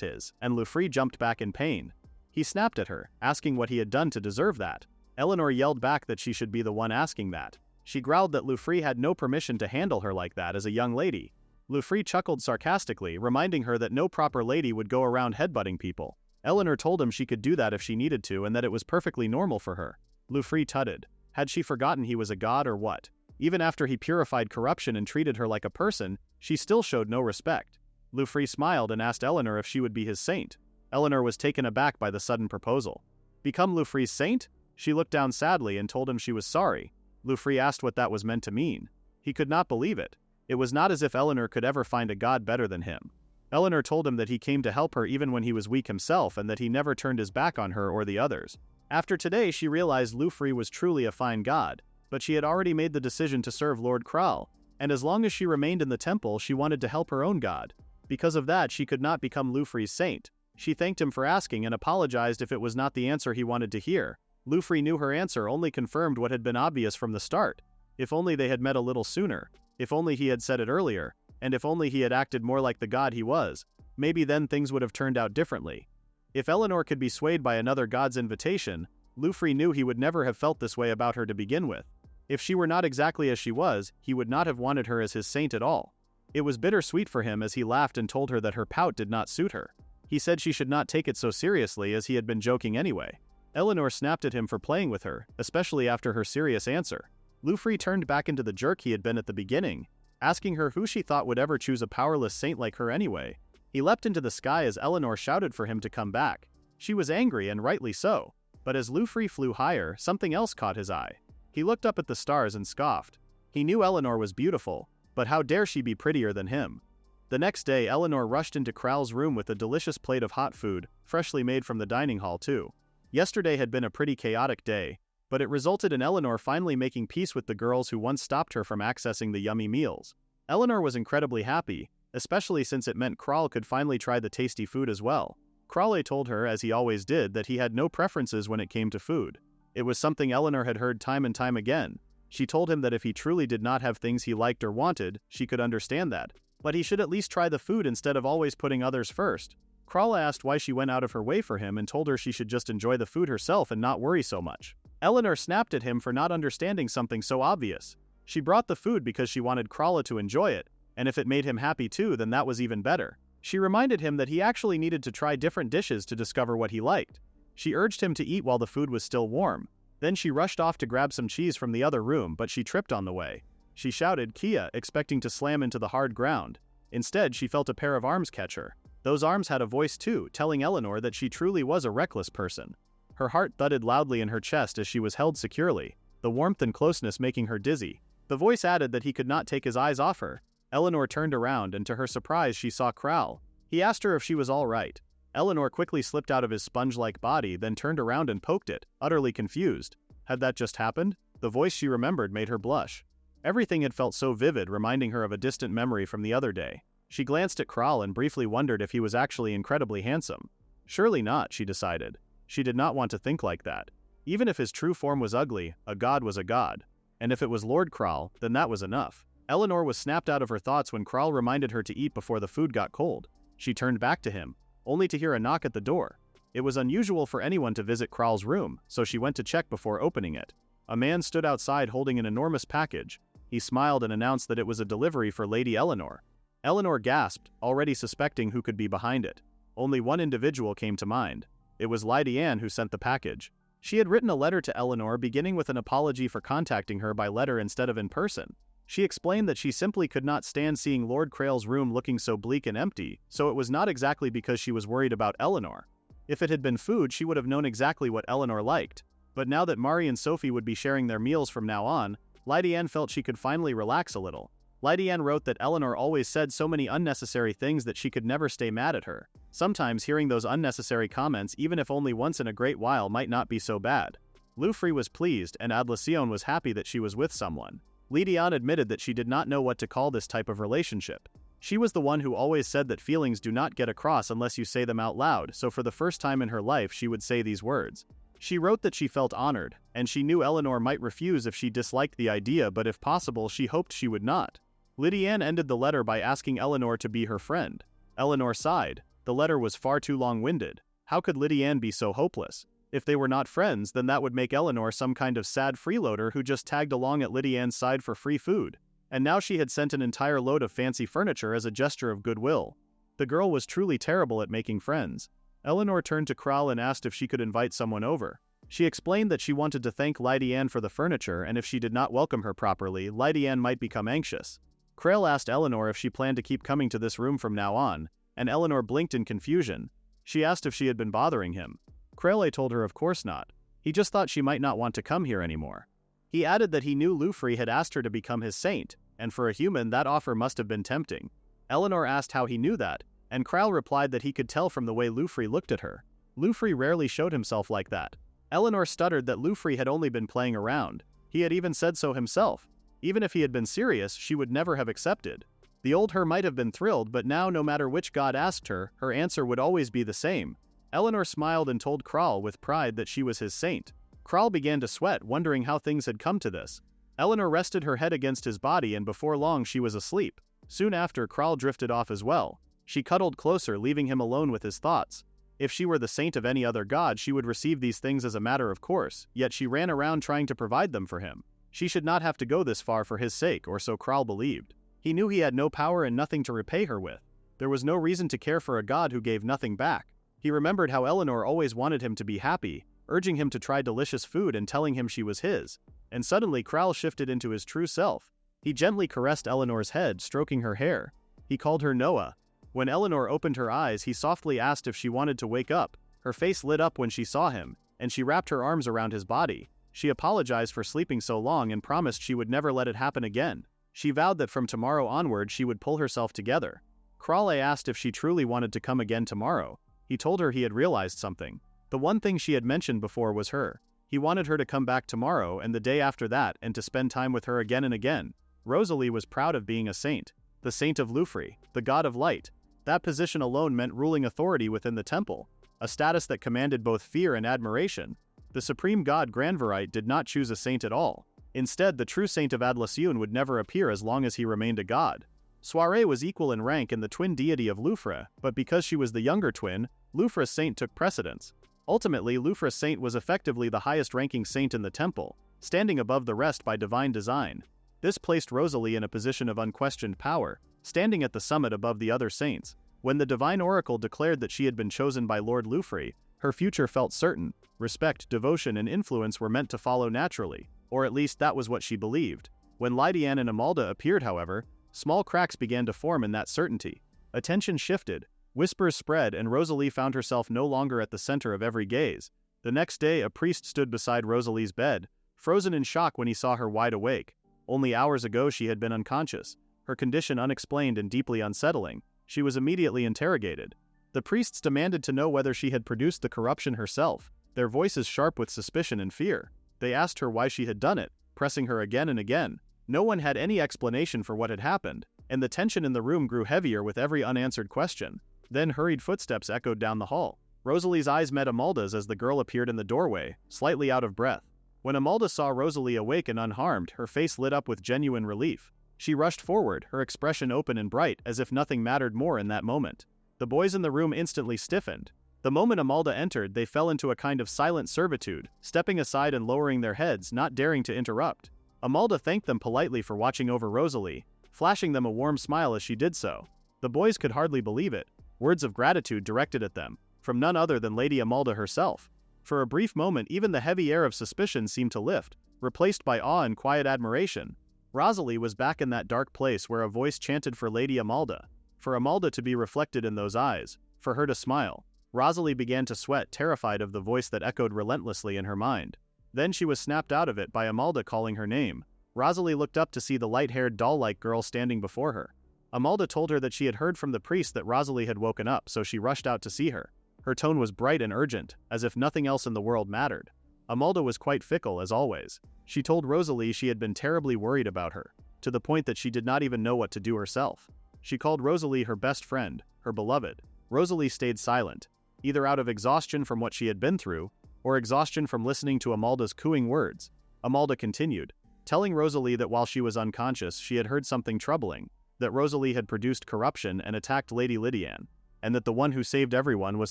his, and Loufre jumped back in pain. He snapped at her, asking what he had done to deserve that. Eleanor yelled back that she should be the one asking that. She growled that Loufre had no permission to handle her like that as a young lady. Loufre chuckled sarcastically, reminding her that no proper lady would go around headbutting people. Eleanor told him she could do that if she needed to and that it was perfectly normal for her. Loufre tutted. Had she forgotten he was a god or what? Even after he purified corruption and treated her like a person, she still showed no respect. Loufre smiled and asked Eleanor if she would be his saint. Eleanor was taken aback by the sudden proposal. Become Loufre's saint? She looked down sadly and told him she was sorry. Loufre asked what that was meant to mean. He could not believe it. It was not as if Eleanor could ever find a god better than him. Eleanor told him that he came to help her even when he was weak himself and that he never turned his back on her or the others. After today, she realized Loufre was truly a fine god, but she had already made the decision to serve Lord Kral. and as long as she remained in the temple she wanted to help her own god. Because of that she could not become Lufri's saint. She thanked him for asking and apologized if it was not the answer he wanted to hear. Lufri knew her answer only confirmed what had been obvious from the start. If only they had met a little sooner. If only he had said it earlier. And if only he had acted more like the god he was. Maybe then things would have turned out differently. If Eleanor could be swayed by another god's invitation, Lufri knew he would never have felt this way about her to begin with. If she were not exactly as she was, he would not have wanted her as his saint at all. It was bittersweet for him as he laughed and told her that her pout did not suit her. He said she should not take it so seriously as he had been joking anyway. Eleanor snapped at him for playing with her, especially after her serious answer. Lufri turned back into the jerk he had been at the beginning, asking her who she thought would ever choose a powerless saint like her anyway. He leapt into the sky as Eleanor shouted for him to come back. She was angry and rightly so, but as Lufri flew higher, something else caught his eye. He looked up at the stars and scoffed. He knew Eleanor was beautiful, but how dare she be prettier than him? The next day Eleanor rushed into Kral's room with a delicious plate of hot food, freshly made from the dining hall too. Yesterday had been a pretty chaotic day, but it resulted in Eleanor finally making peace with the girls who once stopped her from accessing the yummy meals. Eleanor was incredibly happy, especially since it meant Kral could finally try the tasty food as well. Kral told her, as he always did, that he had no preferences when it came to food. It was something Eleanor had heard time and time again. She told him that if he truly did not have things he liked or wanted, she could understand that. But he should at least try the food instead of always putting others first. Kral asked why she went out of her way for him and told her she should just enjoy the food herself and not worry so much. Eleanor snapped at him for not understanding something so obvious. She brought the food because she wanted Kral to enjoy it, and if it made him happy too, then that was even better. She reminded him that he actually needed to try different dishes to discover what he liked. She urged him to eat while the food was still warm. Then she rushed off to grab some cheese from the other room, but she tripped on the way. She shouted, "Kia," expecting to slam into the hard ground. Instead, she felt a pair of arms catch her. Those arms had a voice too, telling Eleanor that she truly was a reckless person. Her heart thudded loudly in her chest as she was held securely, the warmth and closeness making her dizzy. The voice added that he could not take his eyes off her. Eleanor turned around and to her surprise she saw Kral. He asked her if she was all right. Eleanor quickly slipped out of his sponge-like body, then turned around and poked it, utterly confused. Had that just happened? The voice she remembered made her blush. Everything had felt so vivid, reminding her of a distant memory from the other day. She glanced at Kral and briefly wondered if he was actually incredibly handsome. Surely not, she decided. She did not want to think like that. Even if his true form was ugly, a god was a god. And if it was Lord Kral, then that was enough. Eleanor was snapped out of her thoughts when Kral reminded her to eat before the food got cold. She turned back to him, only to hear a knock at the door. It was unusual for anyone to visit Kral's room, so she went to check before opening it. A man stood outside holding an enormous package. He smiled and announced that it was a delivery for Lady Eleanor. Eleanor gasped, already suspecting who could be behind it. Only one individual came to mind. It was Lady Anne who sent the package. She had written a letter to Eleanor beginning with an apology for contacting her by letter instead of in person. She explained that she simply could not stand seeing Lord Kral's room looking so bleak and empty, so it was not exactly because she was worried about Eleanor. If it had been food, she would have known exactly what Eleanor liked. But now that Mari and Sophie would be sharing their meals from now on, Lady Anne felt she could finally relax a little. Lady Anne wrote that Eleanor always said so many unnecessary things that she could never stay mad at her. Sometimes hearing those unnecessary comments, even if only once in a great while, might not be so bad. Lufri was pleased, and Adlacion was happy that she was with someone. Lady Anne admitted that she did not know what to call this type of relationship. She was the one who always said that feelings do not get across unless you say them out loud, so for the first time in her life she would say these words. She wrote that she felt honored, and she knew Eleanor might refuse if she disliked the idea, but if possible she hoped she would not. Lady Anne ended the letter by asking Eleanor to be her friend. Eleanor sighed. The letter was far too long-winded. How could Lady Anne be so hopeless? If they were not friends, then that would make Eleanor some kind of sad freeloader who just tagged along at Lady Anne's side for free food. And now she had sent an entire load of fancy furniture as a gesture of goodwill. The girl was truly terrible at making friends. Eleanor turned to Kral and asked if she could invite someone over. She explained that she wanted to thank Lady Anne for the furniture, and if she did not welcome her properly, Lady Anne might become anxious. Kral asked Eleanor if she planned to keep coming to this room from now on, and Eleanor blinked in confusion. She asked if she had been bothering him. Kral told her of course not. He just thought she might not want to come here anymore. He added that he knew Lufri had asked her to become his saint, and for a human that offer must have been tempting. Eleanor asked how he knew that, and Kral replied that he could tell from the way Lufri looked at her. Lufri rarely showed himself like that. Eleanor stuttered that Lufri had only been playing around. He had even said so himself. Even if he had been serious, she would never have accepted. The old her might have been thrilled, but now no matter which god asked her, her answer would always be the same. Eleanor smiled and told Kral with pride that she was his saint. Kral began to sweat, wondering how things had come to this. Eleanor rested her head against his body, and before long she was asleep. Soon after, Kral drifted off as well. She cuddled closer, leaving him alone with his thoughts. If she were the saint of any other god, she would receive these things as a matter of course, yet she ran around trying to provide them for him. She should not have to go this far for his sake, or so Kral believed. He knew he had no power and nothing to repay her with. There was no reason to care for a god who gave nothing back. He remembered how Eleanor always wanted him to be happy, urging him to try delicious food and telling him she was his. And suddenly Kral shifted into his true self. He gently caressed Eleanor's head, stroking her hair. He called her Noah. When Eleanor opened her eyes, he softly asked if she wanted to wake up. Her face lit up when she saw him, and she wrapped her arms around his body. She apologized for sleeping so long and promised she would never let it happen again. She vowed that from tomorrow onward she would pull herself together. Kral asked if she truly wanted to come again tomorrow. He told her he had realized something. The one thing she had mentioned before was her. He wanted her to come back tomorrow and the day after that and to spend time with her again and again. Rosalie was proud of being a saint. The saint of Lufri, the god of light. That position alone meant ruling authority within the temple, a status that commanded both fear and admiration. The supreme god Granverite did not choose a saint at all. Instead, the true saint of Adlacion would never appear as long as he remained a god. Soirée was equal in rank in the twin deity of Lufra, but because she was the younger twin, Lufra's saint took precedence. Ultimately, Lufra's saint was effectively the highest-ranking saint in the temple, standing above the rest by divine design. This placed Rosalie in a position of unquestioned power, standing at the summit above the other saints. When the divine oracle declared that she had been chosen by Lord Lufri, her future felt certain. Respect, devotion, and influence were meant to follow naturally, or at least that was what she believed. When Lydian and Amalda appeared, however, small cracks began to form in that certainty. Attention shifted, whispers spread, and Rosalie found herself no longer at the center of every gaze. The next day, a priest stood beside Rosalie's bed, frozen in shock when he saw her wide awake. Only hours ago she had been unconscious, her condition unexplained and deeply unsettling. She was immediately interrogated. The priests demanded to know whether she had produced the corruption herself, their voices sharp with suspicion and fear. They asked her why she had done it, pressing her again and again. No one had any explanation for what had happened, and the tension in the room grew heavier with every unanswered question. Then hurried footsteps echoed down the hall. Rosalie's eyes met Amalda's as the girl appeared in the doorway, slightly out of breath. When Amalda saw Rosalie awake and unharmed, her face lit up with genuine relief. She rushed forward, her expression open and bright, as if nothing mattered more in that moment. The boys in the room instantly stiffened. The moment Amalda entered, they fell into a kind of silent servitude, stepping aside and lowering their heads, not daring to interrupt. Amalda thanked them politely for watching over Rosalie, flashing them a warm smile as she did so. The boys could hardly believe it. Words of gratitude directed at them, from none other than Lady Amalda herself. For a brief moment, even the heavy air of suspicion seemed to lift, replaced by awe and quiet admiration. Rosalie was back in that dark place where a voice chanted for Lady Amalda. For Amalda to be reflected in those eyes, for her to smile. Rosalie began to sweat, terrified of the voice that echoed relentlessly in her mind. Then she was snapped out of it by Amalda calling her name. Rosalie looked up to see the light-haired doll-like girl standing before her. Amalda told her that she had heard from the priest that Rosalie had woken up, so she rushed out to see her. Her tone was bright and urgent, as if nothing else in the world mattered. Amalda was quite fickle, as always. She told Rosalie she had been terribly worried about her, to the point that she did not even know what to do herself. She called Rosalie her best friend, her beloved. Rosalie stayed silent, either out of exhaustion from what she had been through, or exhaustion from listening to Amalda's cooing words. Amalda continued, telling Rosalie that while she was unconscious, she had heard something troubling, that Rosalie had produced corruption and attacked Lady Lydian, and that the one who saved everyone was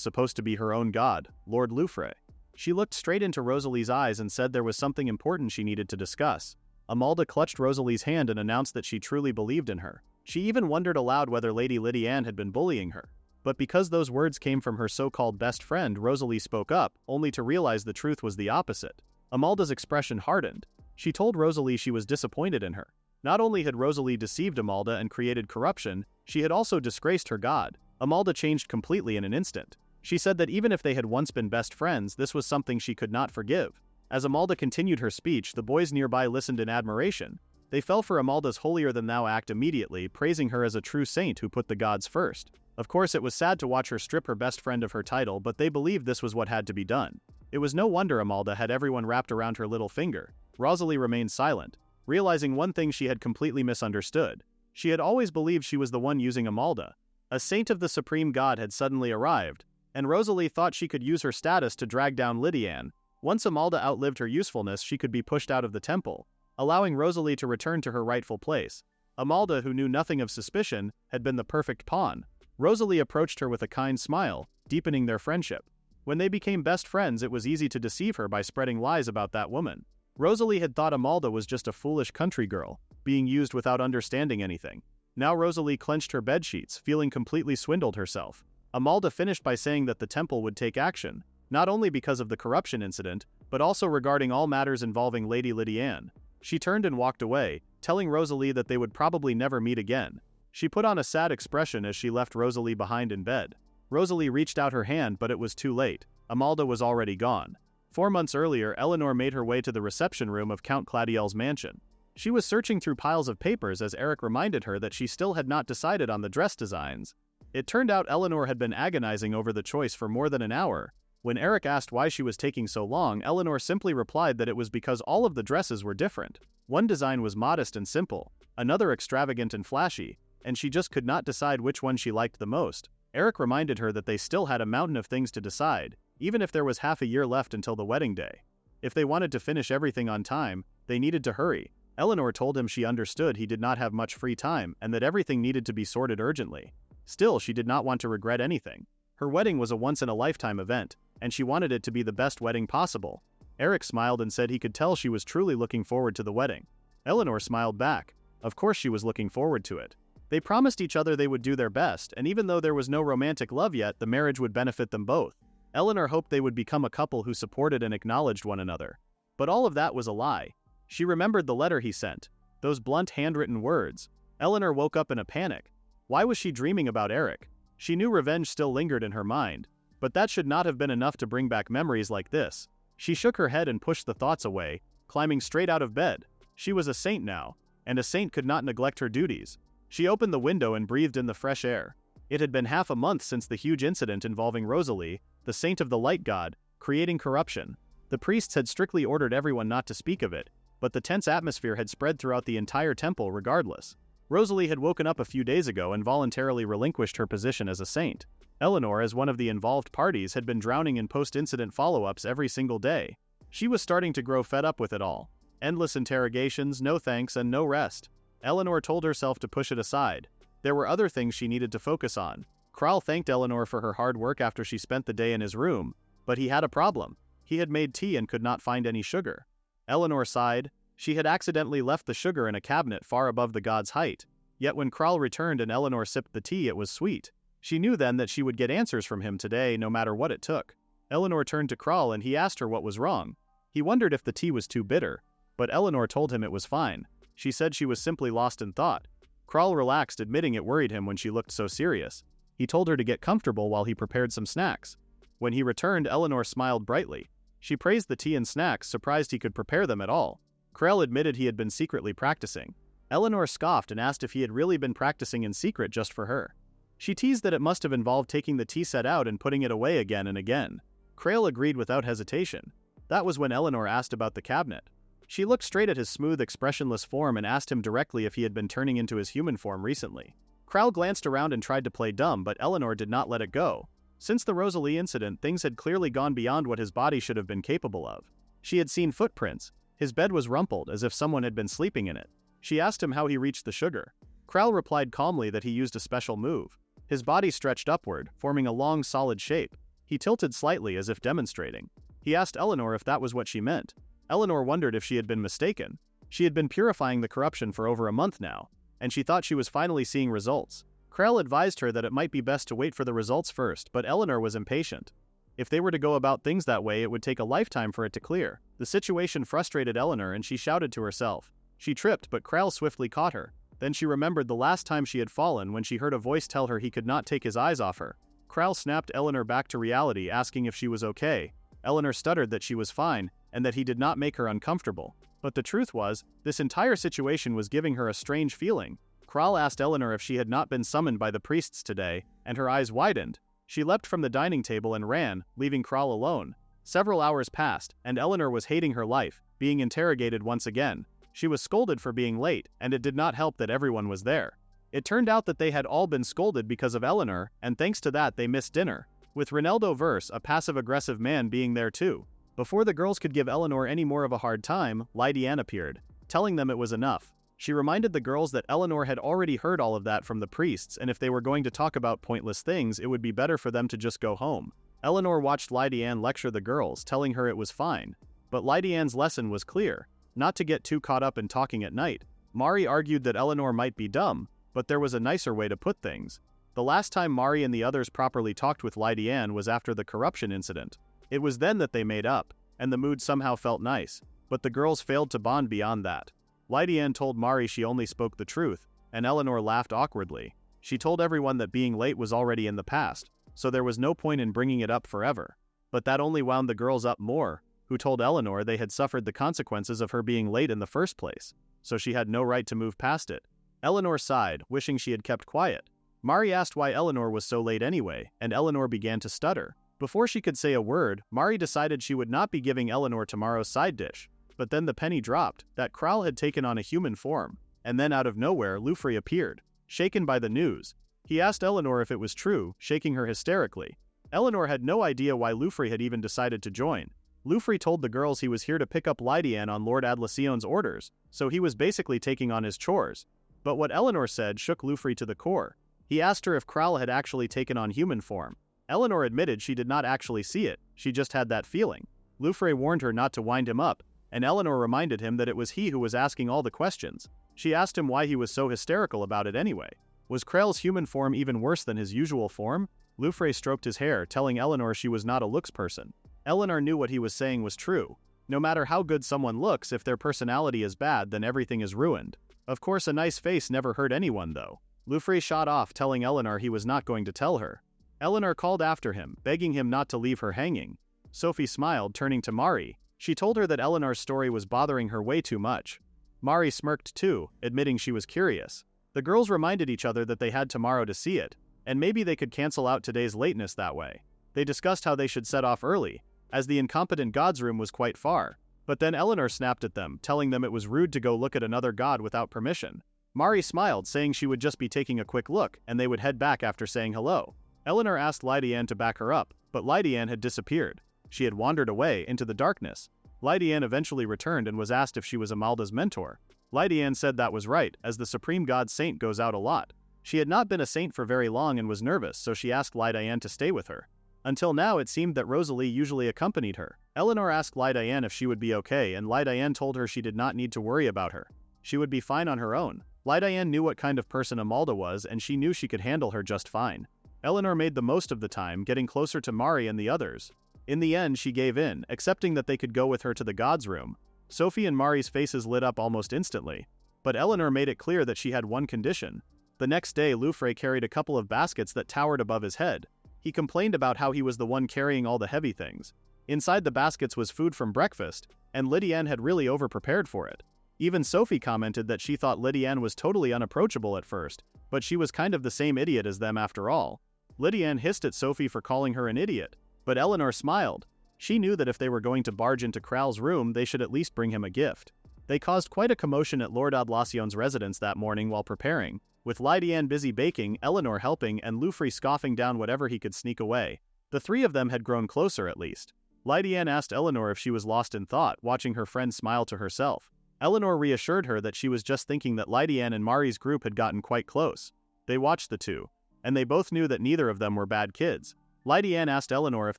supposed to be her own god, Lord Lufre. She looked straight into Rosalie's eyes and said there was something important she needed to discuss. Amalda clutched Rosalie's hand and announced that she truly believed in her. She even wondered aloud whether Lady Lydian had been bullying her. But because those words came from her so-called best friend, Rosalie spoke up, only to realize the truth was the opposite. Amalda's expression hardened. She told Rosalie she was disappointed in her. Not only had Rosalie deceived Amalda and created corruption, she had also disgraced her god. Amalda changed completely in an instant. She said that even if they had once been best friends, this was something she could not forgive. As Amalda continued her speech, the boys nearby listened in admiration. They fell for Amalda's holier-than-thou act immediately, praising her as a true saint who put the gods first. Of course, it was sad to watch her strip her best friend of her title, but they believed this was what had to be done. It was no wonder Amalda had everyone wrapped around her little finger. Rosalie remained silent. realizing one thing she had completely misunderstood. She had always believed she was the one using Amalda. A saint of the supreme god had suddenly arrived, and Rosalie thought she could use her status to drag down Lydiane. Once Amalda outlived her usefulness, she could be pushed out of the temple, allowing Rosalie to return to her rightful place. Amalda, who knew nothing of suspicion, had been the perfect pawn. Rosalie approached her with a kind smile, deepening their friendship. When they became best friends, it was easy to deceive her by spreading lies about that woman. Rosalie had thought Amalda was just a foolish country girl, being used without understanding anything. Now Rosalie clenched her bedsheets, feeling completely swindled herself. Amalda finished by saying that the temple would take action, not only because of the corruption incident, but also regarding all matters involving Lady Lydiane. She turned and walked away, telling Rosalie that they would probably never meet again. She put on a sad expression as she left Rosalie behind in bed. Rosalie reached out her hand, but it was too late. Amalda was already gone. 4 months earlier, Eleanor made her way to the reception room of Count Claudiel's mansion. She was searching through piles of papers as Eric reminded her that she still had not decided on the dress designs. It turned out Eleanor had been agonizing over the choice for more than an hour. When Eric asked why she was taking so long, Eleanor simply replied that it was because all of the dresses were different. One design was modest and simple, another extravagant and flashy, and she just could not decide which one she liked the most. Eric reminded her that they still had a mountain of things to decide, even if there was half a year left until the wedding day. If they wanted to finish everything on time, they needed to hurry. Eleanor told him she understood he did not have much free time and that everything needed to be sorted urgently. Still, she did not want to regret anything. Her wedding was a once-in-a-lifetime event, and she wanted it to be the best wedding possible. Eric smiled and said he could tell she was truly looking forward to the wedding. Eleanor smiled back. Of course she was looking forward to it. They promised each other they would do their best, and even though there was no romantic love yet, the marriage would benefit them both. Eleanor hoped they would become a couple who supported and acknowledged one another. But all of that was a lie. She remembered the letter he sent. Those blunt handwritten words. Eleanor woke up in a panic. Why was she dreaming about Eric? She knew revenge still lingered in her mind, but that should not have been enough to bring back memories like this. She shook her head and pushed the thoughts away, climbing straight out of bed. She was a saint now, and a saint could not neglect her duties. She opened the window and breathed in the fresh air. It had been half a month since the huge incident involving Rosalie, the saint of the light god, creating corruption. The priests had strictly ordered everyone not to speak of it, but the tense atmosphere had spread throughout the entire temple regardless. Rosalie had woken up a few days ago and voluntarily relinquished her position as a saint. Eleanor, as one of the involved parties, had been drowning in post-incident follow-ups every single day. She was starting to grow fed up with it all. Endless interrogations, no thanks, and no rest. Eleanor told herself to push it aside. There were other things she needed to focus on. Kral thanked Eleanor for her hard work after she spent the day in his room, but he had a problem. He had made tea and could not find any sugar. Eleanor sighed. She had accidentally left the sugar in a cabinet far above the god's height. Yet when Kral returned and Eleanor sipped the tea, it was sweet. She knew then that she would get answers from him today no matter what it took. Eleanor turned to Kral and he asked her what was wrong. He wondered if the tea was too bitter, but Eleanor told him it was fine. She said she was simply lost in thought. Kral relaxed, admitting it worried him when she looked so serious. He told her to get comfortable while he prepared some snacks. When he returned, Eleanor smiled brightly. She praised the tea and snacks, surprised he could prepare them at all. Kral admitted he had been secretly practicing. Eleanor scoffed and asked if he had really been practicing in secret just for her. She teased that it must have involved taking the tea set out and putting it away again and again. Kral agreed without hesitation. That was when Eleanor asked about the cabinet. She looked straight at his smooth, expressionless form and asked him directly if he had been turning into his human form recently. Kral glanced around and tried to play dumb, but Eleanor did not let it go. Since the Rosalie incident, things had clearly gone beyond what his body should have been capable of. She had seen footprints. His bed was rumpled, as if someone had been sleeping in it. She asked him how he reached the sugar. Kral replied calmly that he used a special move. His body stretched upward, forming a long, solid shape. He tilted slightly as if demonstrating. He asked Eleanor if that was what she meant. Eleanor wondered if she had been mistaken. She had been purifying the corruption for over a month now, and she thought she was finally seeing results. Kral advised her that it might be best to wait for the results first, but Eleanor was impatient. If they were to go about things that way, it would take a lifetime for it to clear. The situation frustrated Eleanor and she shouted to herself. She tripped, but Kral swiftly caught her. Then she remembered the last time she had fallen when she heard a voice tell her he could not take his eyes off her. Kral snapped Eleanor back to reality, asking if she was okay. Eleanor stuttered that she was fine, and that he did not make her uncomfortable. But the truth was, this entire situation was giving her a strange feeling. Kral asked Eleanor if she had not been summoned by the priests today, and her eyes widened. She leapt from the dining table and ran, leaving Kral alone. Several hours passed, and Eleanor was hating her life, being interrogated once again. She was scolded for being late, and it did not help that everyone was there. It turned out that they had all been scolded because of Eleanor, and thanks to that they missed dinner, with Ronaldo Verse, a passive-aggressive man, being there too. Before the girls could give Eleanor any more of a hard time, Lady Anne appeared, telling them it was enough. She reminded the girls that Eleanor had already heard all of that from the priests, and if they were going to talk about pointless things, it would be better for them to just go home. Eleanor watched Lady Anne lecture the girls, telling her it was fine. But Lady Anne's lesson was clear: not to get too caught up in talking at night. Mari argued that Eleanor might be dumb, but there was a nicer way to put things. The last time Mari and the others properly talked with Lady Anne was after the corruption incident. It was then that they made up, and the mood somehow felt nice, but the girls failed to bond beyond that. Lady Anne told Mari she only spoke the truth, and Eleanor laughed awkwardly. She told everyone that being late was already in the past, so there was no point in bringing it up forever. But that only wound the girls up more, who told Eleanor they had suffered the consequences of her being late in the first place, so she had no right to move past it. Eleanor sighed, wishing she had kept quiet. Mari asked why Eleanor was so late anyway, and Eleanor began to stutter. Before she could say a word, Mari decided she would not be giving Eleanor tomorrow's side dish. But then the penny dropped, that Kral had taken on a human form, and then out of nowhere Lufrey appeared, shaken by the news. He asked Eleanor if it was true, shaking her hysterically. Eleanor had no idea why Lufrey had even decided to join. Lufrey told the girls he was here to pick up Lady Anne on Lord Adlacion's orders, so he was basically taking on his chores. But what Eleanor said shook Lufrey to the core. He asked her if Kral had actually taken on human form. Eleanor admitted she did not actually see it, she just had that feeling. Lufrey warned her not to wind him up, and Eleanor reminded him that it was he who was asking all the questions. She asked him why he was so hysterical about it anyway. Was Krell's human form even worse than his usual form? Lufrey stroked his hair, telling Eleanor she was not a looks person. Eleanor knew what he was saying was true. No matter how good someone looks, if their personality is bad, then everything is ruined. Of course, a nice face never hurt anyone though. Lufrey shot off, telling Eleanor he was not going to tell her. Eleanor called after him, begging him not to leave her hanging. Sophie smiled, turning to Mari. She told her that Eleanor's story was bothering her way too much. Mari smirked too, admitting she was curious. The girls reminded each other that they had tomorrow to see it, and maybe they could cancel out today's lateness that way. They discussed how they should set off early, as the incompetent god's room was quite far. But then Eleanor snapped at them, telling them it was rude to go look at another god without permission. Mari smiled, saying she would just be taking a quick look, and they would head back after saying hello. Eleanor asked Lady Anne to back her up, but Lady Anne had disappeared. She had wandered away into the darkness. Lady Anne eventually returned and was asked if she was Amalda's mentor. Lady Anne said that was right, as the supreme god saint goes out a lot. She had not been a saint for very long and was nervous, so she asked Lady Anne to stay with her. Until now it seemed that Rosalie usually accompanied her. Eleanor asked Lady Anne if she would be okay, and Lady Anne told her she did not need to worry about her. She would be fine on her own. Lady Anne knew what kind of person Amalda was, and she knew she could handle her just fine. Eleanor made the most of the time, getting closer to Mari and the others. In the end, she gave in, accepting that they could go with her to the god's room. Sophie and Mari's faces lit up almost instantly. But Eleanor made it clear that she had one condition. The next day, Lufrey carried a couple of baskets that towered above his head. He complained about how he was the one carrying all the heavy things. Inside the baskets was food from breakfast, and Lady Anne had really overprepared for it. Even Sophie commented that she thought Lady Anne was totally unapproachable at first, but she was kind of the same idiot as them after all. Lady Anne hissed at Sophie for calling her an idiot, but Eleanor smiled. She knew that if they were going to barge into Kral's room, they should at least bring him a gift. They caused quite a commotion at Lord Adlacion's residence that morning while preparing, with Lady Anne busy baking, Eleanor helping, and Lufrey scoffing down whatever he could sneak away. The three of them had grown closer at least. Lady Anne asked Eleanor if she was lost in thought, watching her friend smile to herself. Eleanor reassured her that she was just thinking that Lady Anne and Mari's group had gotten quite close. They watched the two, and they both knew that neither of them were bad kids. Lady Anne asked Eleanor if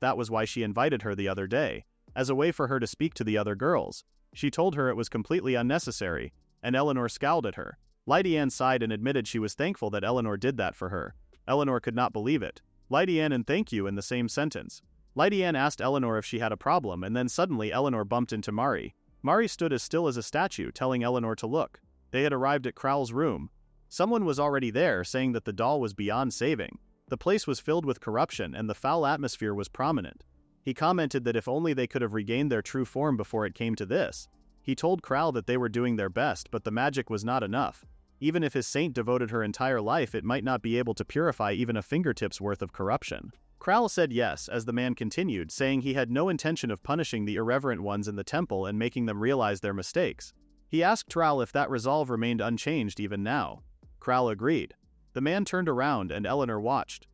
that was why she invited her the other day, as a way for her to speak to the other girls. She told her it was completely unnecessary, and Eleanor scowled at her. Lady Anne sighed and admitted she was thankful that Eleanor did that for her. Eleanor could not believe it. Lady Anne and thank you in the same sentence. Lady Anne asked Eleanor if she had a problem, and then suddenly Eleanor bumped into Mari. Mari stood as still as a statue, telling Eleanor to look. They had arrived at Kral's room. Someone was already there, saying that the doll was beyond saving. The place was filled with corruption, and the foul atmosphere was prominent. He commented that if only they could have regained their true form before it came to this. He told Kral that they were doing their best, but the magic was not enough. Even if his saint devoted her entire life, it might not be able to purify even a fingertip's worth of corruption. Kral said yes, as the man continued, saying he had no intention of punishing the irreverent ones in the temple and making them realize their mistakes. He asked Kral if that resolve remained unchanged even now. Kral agreed. The man turned around and Eleanor watched.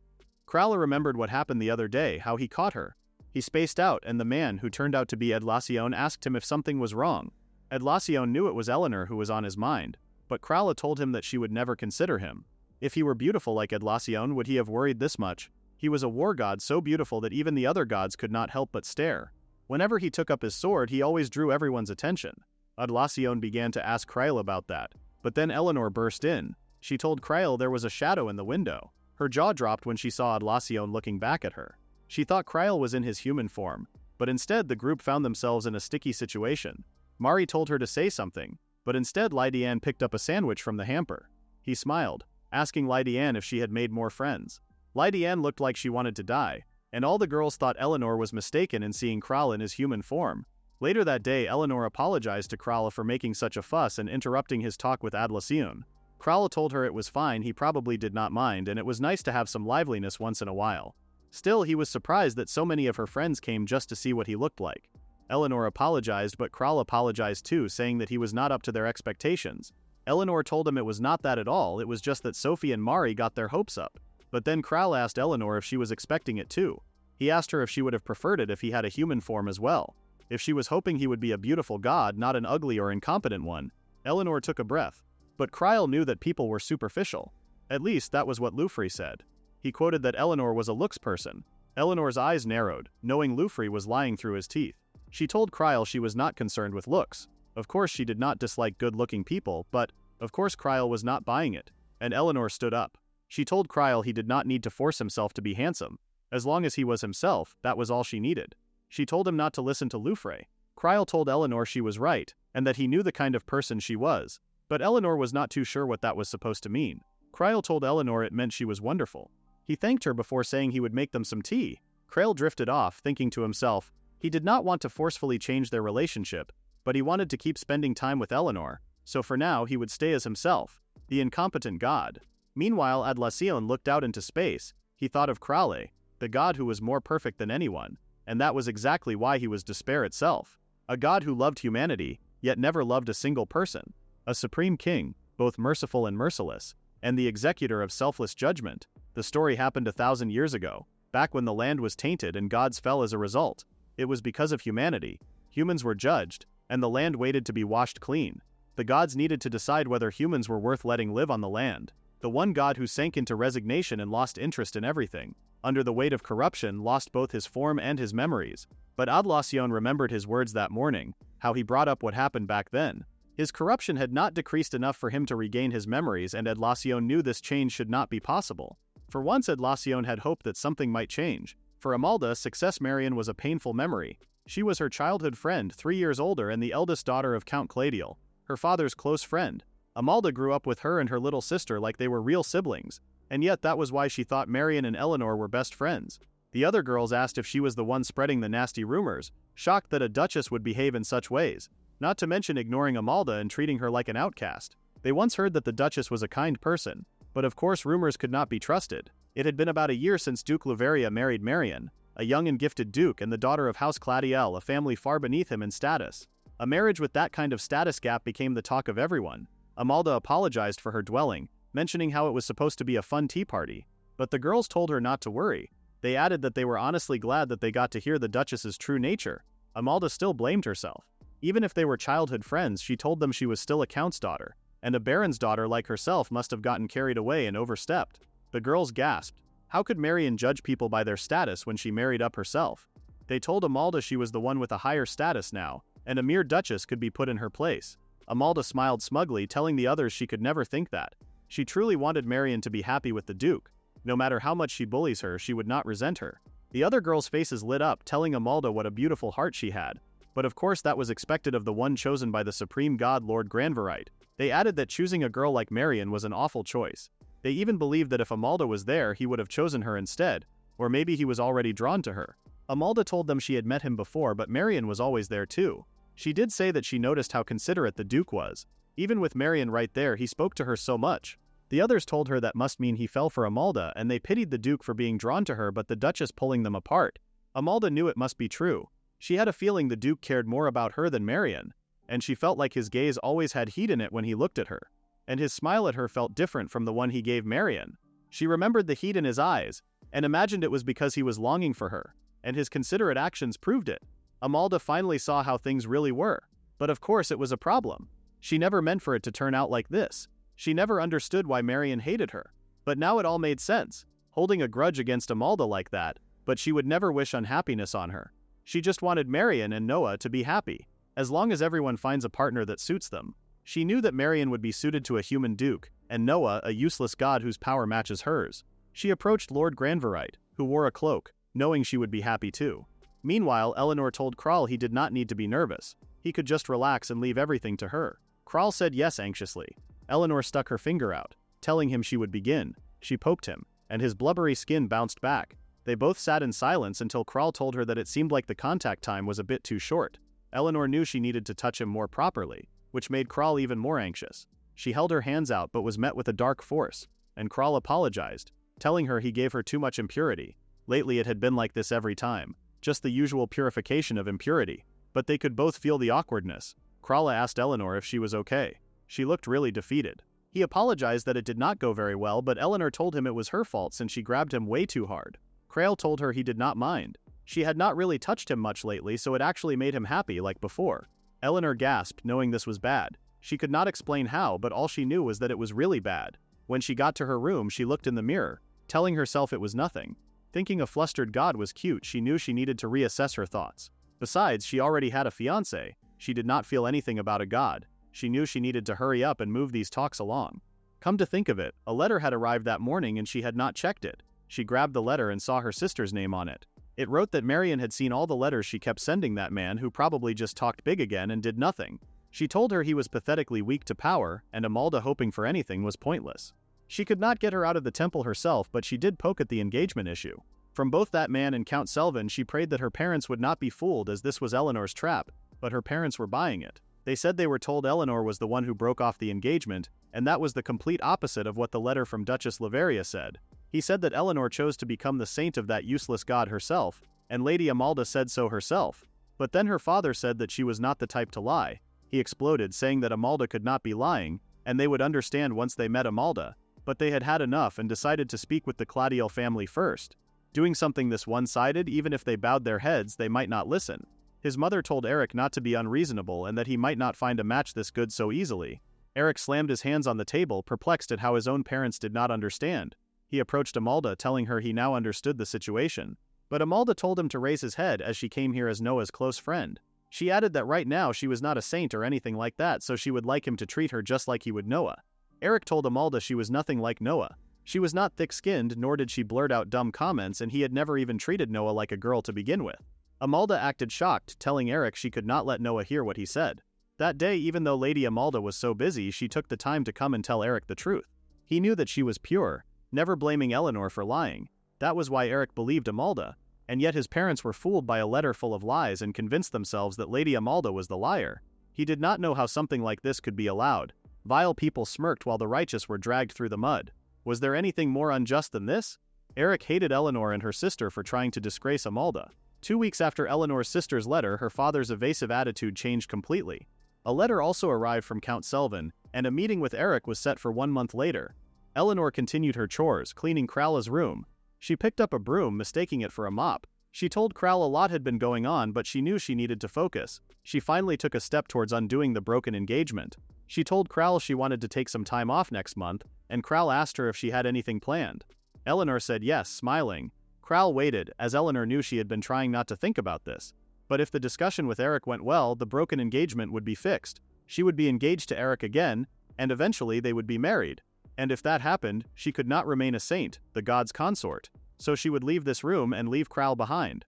Kral remembered what happened the other day, how he caught her. He spaced out and the man, who turned out to be Edlacion, asked him if something was wrong. Edlacion knew it was Eleanor who was on his mind, but Krala told him that she would never consider him. If he were beautiful like Edlacion, would he have worried this much? He was a war god so beautiful that even the other gods could not help but stare. Whenever he took up his sword, he always drew everyone's attention. Edlacion began to ask Krile about that, but then Eleanor burst in. She told Krile there was a shadow in the window. Her jaw dropped when she saw Edlacion looking back at her. She thought Krile was in his human form, but instead the group found themselves in a sticky situation. Mari told her to say something, but instead Lydianne picked up a sandwich from the hamper. He smiled, asking Lydianne if she had made more friends. Lydianne looked like she wanted to die, and all the girls thought Eleanor was mistaken in seeing Kral in his human form. Later that day, Eleanor apologized to Krala for making such a fuss and interrupting his talk with Edlacion. Krala told her it was fine, he probably did not mind, and it was nice to have some liveliness once in a while. Still, he was surprised that so many of her friends came just to see what he looked like. Eleanor apologized, but Krala apologized too, saying that he was not up to their expectations. Eleanor told him it was not that at all, it was just that Sophie and Mari got their hopes up. But then Krala asked Eleanor if she was expecting it too. He asked her if she would have preferred it if he had a human form as well. If she was hoping he would be a beautiful god, not an ugly or incompetent one. Eleanor took a breath. But Krile knew that people were superficial. At least that was what Lufri said. He quoted that Eleanor was a looks person. Eleanor's eyes narrowed, knowing Lufri was lying through his teeth. She told Krile she was not concerned with looks. Of course she did not dislike good-looking people, but, of course Krile was not buying it. And Eleanor stood up. She told Krile he did not need to force himself to be handsome. As long as he was himself, that was all she needed. She told him not to listen to Lufri. Krile told Eleanor she was right, and that he knew the kind of person she was. But Eleanor was not too sure what that was supposed to mean. Krile told Eleanor it meant she was wonderful. He thanked her before saying he would make them some tea. Krile drifted off, thinking to himself, he did not want to forcefully change their relationship, but he wanted to keep spending time with Eleanor, so for now he would stay as himself, the incompetent god. Meanwhile, Edlacion looked out into space. He thought of Krale, the god who was more perfect than anyone, and that was exactly why he was despair itself. A god who loved humanity, yet never loved a single person. A supreme king, both merciful and merciless, and the executor of selfless judgment. The story happened 1,000 years ago, back when the land was tainted and gods fell as a result. It was because of humanity. Humans were judged, and the land waited to be washed clean. The gods needed to decide whether humans were worth letting live on the land. The one god who sank into resignation and lost interest in everything, under the weight of corruption, lost both his form and his memories. But Edlacion remembered his words that morning, how he brought up what happened back then. His corruption had not decreased enough for him to regain his memories, and Edlacion knew this change should not be possible. For once Edlacion had hoped that something might change. For Amalda, Success Marion was a painful memory. She was her childhood friend, 3 years older and the eldest daughter of Count Cladiel, her father's close friend. Amalda grew up with her and her little sister like they were real siblings, and yet that was why she thought Marion and Eleanor were best friends. The other girls asked if she was the one spreading the nasty rumors, shocked that a duchess would behave in such ways, not to mention ignoring Amalda and treating her like an outcast. They once heard that the duchess was a kind person, but of course rumors could not be trusted. It had been about a year since Duke Luveria married Marion, a young and gifted duke and the daughter of House Cladiel, a family far beneath him in status. A marriage with that kind of status gap became the talk of everyone. Amalda apologized for her dwelling, mentioning how it was supposed to be a fun tea party, but the girls told her not to worry. They added that they were honestly glad that they got to hear the duchess's true nature. Amalda still blamed herself. Even if they were childhood friends, she told them she was still a count's daughter, and a baron's daughter like herself must have gotten carried away and overstepped. The girls gasped. How could Marion judge people by their status when she married up herself? They told Amalda she was the one with a higher status now, and a mere duchess could be put in her place. Amalda smiled smugly, telling the others she could never think that. She truly wanted Marion to be happy with the duke. No matter how much she bullies her, she would not resent her. The other girls' faces lit up, telling Amalda what a beautiful heart she had. But of course that was expected of the one chosen by the supreme god Lord Granverite. They added that choosing a girl like Marion was an awful choice. They even believed that if Amalda was there, he would have chosen her instead, or maybe he was already drawn to her. Amalda told them she had met him before, but Marion was always there too. She did say that she noticed how considerate the duke was. Even with Marion right there, he spoke to her so much. The others told her that must mean he fell for Amalda, and they pitied the duke for being drawn to her, but the duchess pulling them apart. Amalda knew it must be true. She had a feeling the duke cared more about her than Marion. and she felt like his gaze always had heat in it when he looked at her. And his smile at her felt different from the one he gave Marion. She remembered the heat in his eyes, and imagined it was because he was longing for her, and his considerate actions proved it. Amalda finally saw how things really were. But of course it was a problem. She never meant for it to turn out like this. She never understood why Marion hated her. But now it all made sense. Holding a grudge against Amalda like that, but she would never wish unhappiness on her. She just wanted Marion and Noah to be happy, as long as everyone finds a partner that suits them. She knew that Marion would be suited to a human duke, and Noah a useless god whose power matches hers. She approached Lord Granverite, who wore a cloak, knowing she would be happy too. Meanwhile, Eleanor told Kral he did not need to be nervous. He could just relax and leave everything to her. Kral said yes anxiously. Eleanor stuck her finger out, telling him she would begin. She poked him, and his blubbery skin bounced back. They both sat in silence until Kral told her that it seemed like the contact time was a bit too short. Eleanor knew she needed to touch him more properly, which made Kral even more anxious. She held her hands out but was met with a dark force, and Kral apologized, telling her he gave her too much impurity. Lately it had been like this every time, just the usual purification of impurity. But they could both feel the awkwardness. Kral asked Eleanor if she was okay. She looked really defeated. He apologized that it did not go very well, but Eleanor told him it was her fault since she grabbed him way too hard. Kral told her he did not mind. She had not really touched him much lately, so it actually made him happy like before. Eleanor gasped, knowing this was bad. She could not explain how, but all she knew was that it was really bad. When she got to her room, she looked in the mirror, telling herself it was nothing. Thinking a flustered god was cute, she knew she needed to reassess her thoughts. Besides, she already had a fiancé. She did not feel anything about a god. She knew she needed to hurry up and move these talks along. Come to think of it, a letter had arrived that morning and she had not checked it. She grabbed the letter and saw her sister's name on it. It wrote that Marion had seen all the letters she kept sending that man who probably just talked big again and did nothing. She told her he was pathetically weak to power, and Amalda hoping for anything was pointless. She could not get her out of the temple herself, but she did poke at the engagement issue. From both that man and Count Selvin, she prayed that her parents would not be fooled, as this was Eleanor's trap, but her parents were buying it. They said they were told Eleanor was the one who broke off the engagement, and that was the complete opposite of what the letter from Duchess Laveria said. He said that Eleanor chose to become the saint of that useless god herself, and Lady Amalda said so herself. But then her father said that she was not the type to lie. He exploded, saying that Amalda could not be lying, and they would understand once they met Amalda, but they had had enough and decided to speak with the Claudiel family first. Doing something this one-sided, even if they bowed their heads, they might not listen. His mother told Eric not to be unreasonable and that he might not find a match this good so easily. Eric slammed his hands on the table, perplexed at how his own parents did not understand. He approached Amalda, telling her he now understood the situation. But Amalda told him to raise his head as she came here as Noah's close friend. She added that right now she was not a saint or anything like that, so she would like him to treat her just like he would Noah. Eric told Amalda she was nothing like Noah. She was not thick-skinned, nor did she blurt out dumb comments, and he had never even treated Noah like a girl to begin with. Amalda acted shocked, telling Eric she could not let Noah hear what he said. That day, even though Lady Amalda was so busy, she took the time to come and tell Eric the truth. He knew that she was pure, never blaming Eleanor for lying. That was why Eric believed Amalda, and yet his parents were fooled by a letter full of lies and convinced themselves that Lady Amalda was the liar. He did not know how something like this could be allowed. Vile people smirked while the righteous were dragged through the mud. Was there anything more unjust than this? Eric hated Eleanor and her sister for trying to disgrace Amalda. 2 weeks after Eleanor's sister's letter, her father's evasive attitude changed completely. A letter also arrived from Count Selvin, and a meeting with Eric was set for 1 month later. Eleanor continued her chores, cleaning Krala's room. She picked up a broom, mistaking it for a mop. She told Kral a lot had been going on, but she knew she needed to focus. She finally took a step towards undoing the broken engagement. She told Kral she wanted to take some time off next month, and Kral asked her if she had anything planned. Eleanor said yes, smiling. Kral waited, as Eleanor knew she had been trying not to think about this. But if the discussion with Eric went well, the broken engagement would be fixed. She would be engaged to Eric again, and eventually they would be married. And if that happened, she could not remain a saint, the god's consort. So she would leave this room and leave Kral behind.